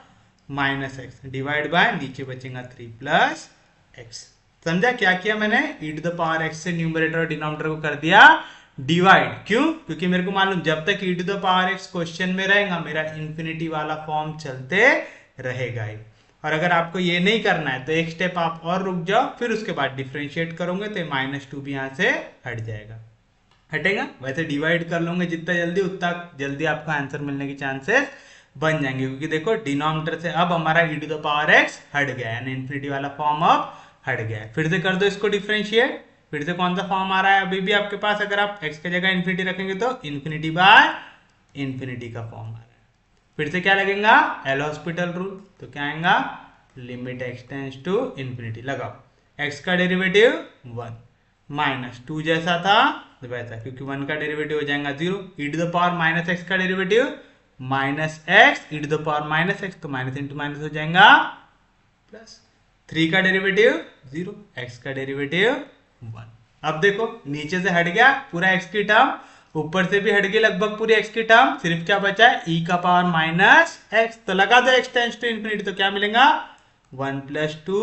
-x divide by नीचे बचेगा 3 plus x। समझा क्या किया मैंने, e to the power x से न्यूमरेटर और डिनोमिनेटर को कर दिया डिवाइड, क्यों, क्योंकि मेरे को मालूम जब तक e to the power x question में रहेगा मेरा इन्फिनिटी वाला फॉर्म चलते रहेगा ही। और अगर आपको ये नहीं करना है तो एक स्टेप आप और रुक जाओ, फिर उसके बाद डिफरेंशिएट करोगे तो -2 भी यहाँ से हट जाएगा, हटेगा। वैसे डिवाइड कर लोगे जितना जल्दी उतना जल्दी आपको आंसर मिलने की चांसेस बन जाएंगे, क्योंकि देखो डिनोमिनेटर से अब हमारा e to the power x हट गया है, यानी इन्फिनिटी वाला फॉर्म अब हट गया है। फिर से कर दो इसको डिफरेंशिएट, फिर से कौन सा फॉर्म आ रहा है अभी भी आपके पास, अगर आप x की जगह इन्फिनिटी रखेंगे तो इन्फिनिटी बाय इन्फिनिटी का फॉर्म आ रहा है। फिर से क्या लगेगा एल हॉस्पिटल रूल, तो क्या आएगा limit x tends to infinity, लगाओ x का डेरिवेटिव 1 -2 जैसा था तो वैसा, क्योंकि 1 का डेरिवेटिव हो जाएगा 0, e to the power -x का derivative -x e to the power -x, तो माइनस इंटू माइनस हो जाएगा प्लस, 3 का डेरिवेटिव 0, x का डेरिवेटिव 1। अब देखो नीचे से हट गया पूरा x की टर्म, ऊपर से भी हट गई लगभग पूरी x की टर्म, सिर्फ क्या बचा है e का पावर -x, तो लगा दो x टेंड्स टू इन्फिनिटी, तो क्या मिलेगा 1 plus 2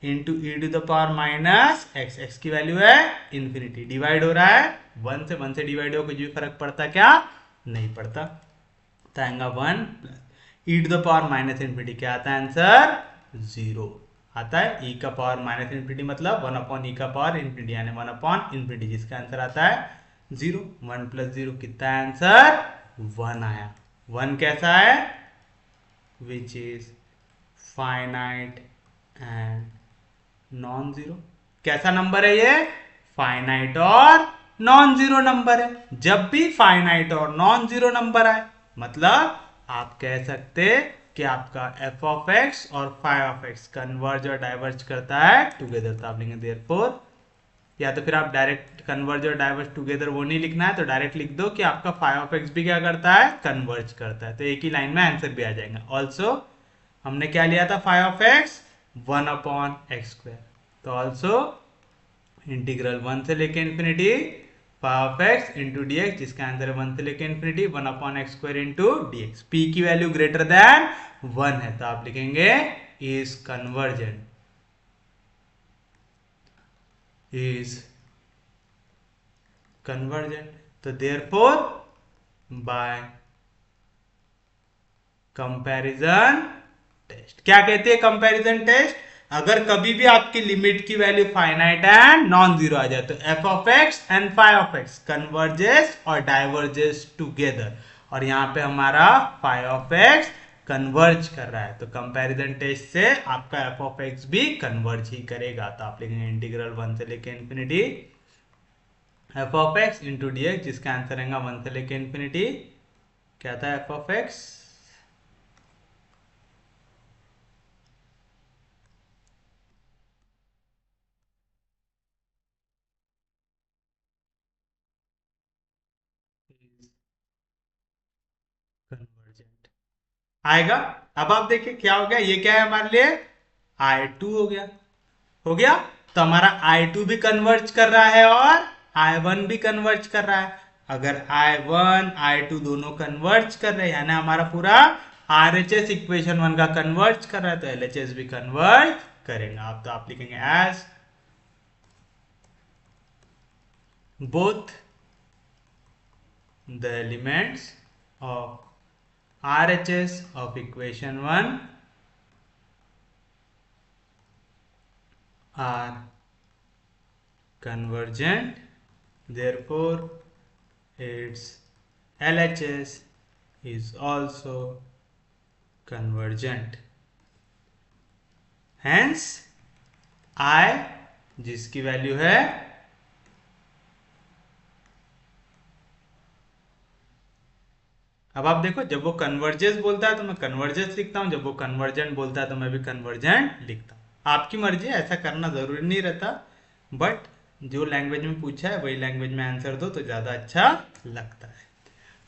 into e to the power -x, x की वैल्यू है इन्फिनिटी, डिवाइड हो रहा है 1 से डिवाइड हो, कुछ भी फर्क पड़ता क्या नहीं पड़ता, तो आएगा 1 plus e to the power -infinity, क्या आता है आंसर 0 आता है, e का पावर -इन्फिनिटी मतलब 1 अपॉन e का पावर इन्फिनिटी यानी 1 अपॉन इन्फिनिटी, जिसका आंसर आता है 0, 1 प्लस 0 कितना आंसर 1 आया। 1 कैसा है which is finite and non zero, कैसा नंबर है ये फाइनाइट और नॉन जीरो नंबर है। जब भी फाइनाइट और नॉन जीरो नंबर आए मतलब आप कह सकते कि आपका f ऑफ x और phi ऑफ x कन्वर्ज और डाइवर्ज करता है टुगेदर, तो आप लिखेंगे देयरफॉर, या तो फिर आप डायरेक्ट कन्वर्ज और डाइवर्ज टुगेदर वो नहीं लिखना है तो डायरेक्ट लिख दो कि आपका phi ऑफ x भी क्या करता है कन्वर्ज करता है, तो एक ही लाइन में आंसर भी आ जाएगा। ऑल्सो हमने क्या लिया था phi of x 1 upon x square, तो ऑल्सो इंटीग्रल 1 से लेके infinity phi of x into d x, जिसका आंसर है 1 से लेके infinity 1 upon x square into d x, P की वैल्यू ग्रेटर देन 1 है तो आप लिखेंगे इज कन्वर्जेंट, इज कन्वर्जेंट, तो देयरफॉर बाय कंपैरिजन टेस्ट, क्या कहते हैं कंपैरिजन टेस्ट, अगर कभी भी आपकी लिमिट की value finite and non zero आ जाए तो f of x and phi of x converges और डाइवर्जेस टुगेदर, और यहाँ पे हमारा phi ऑफ x कन्वर्ज कर रहा है, तो कंपैरिजन टेस्ट से आपका f ऑफ x भी कन्वर्ज ही करेगा, तो आप लिखेंगे इंटीग्रल 1 से लेके infinity f of x into d x, जिसका आंसर रहेगा 1 से लेके इन्फिनिटी क्या था f ऑफ x आएगा। अब आप देखिए क्या हो गया, ये क्या है हमारे लिए I2 हो गया। हो गया, तो हमारा I2 भी कन्वर्ज कर रहा है और I1 भी कन्वर्ज कर रहा है। अगर I1 I2 दोनों कन्वर्ज कर रहे हैं यानी हमारा पूरा RHS इक्वेशन 1 का कन्वर्ज कर रहा है, तो LHS भी कन्वर्ज करेगा। आप तो आप लिखेंगे as both the elements of RHS of equation 1 are convergent, therefore its LHS is also convergent. Hence I जिसकी वैल्यू है अब आप देखो, जब वो कन्वर्जेंस बोलता है तो मैं कन्वर्जेंस लिखता हूं, जब वो कन्वर्जेंट बोलता है तो मैं भी कन्वर्जेंट लिखता हूं। आपकी मर्जी है, ऐसा करना जरूरी नहीं रहता, बट जो लैंग्वेज में पूछा है वही लैंग्वेज में आंसर दो तो ज्यादा अच्छा लगता है।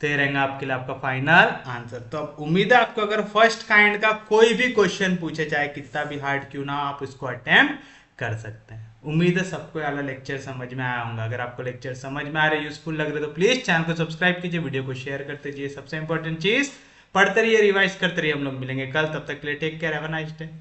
तो ये रहेगा आपके लिए आपका फाइनल आंसर। तो अब उम्मीद है आपको अगर फर्स्ट काइंड का कोई भी क्वेश्चन पूछे चाहे कितना भी हार्ड क्यों ना, आप उसको अटेम्प्ट कर सकते हैं। उम्मीद है सबको वाला लेक्चर समझ में आया होगा। अगर आपको लेक्चर समझ में आ रहे, यूजफुल लग रहे तो प्लीज चैनल को सब्सक्राइब कीजिए, वीडियो को शेयर करते रहिए। सबसे इंपॉर्टेंट चीज पढ़ते रहिए, रिवाइज करते रहिए। हम लोग मिलेंगे कल, तब तक के लिए take care, have a nice day.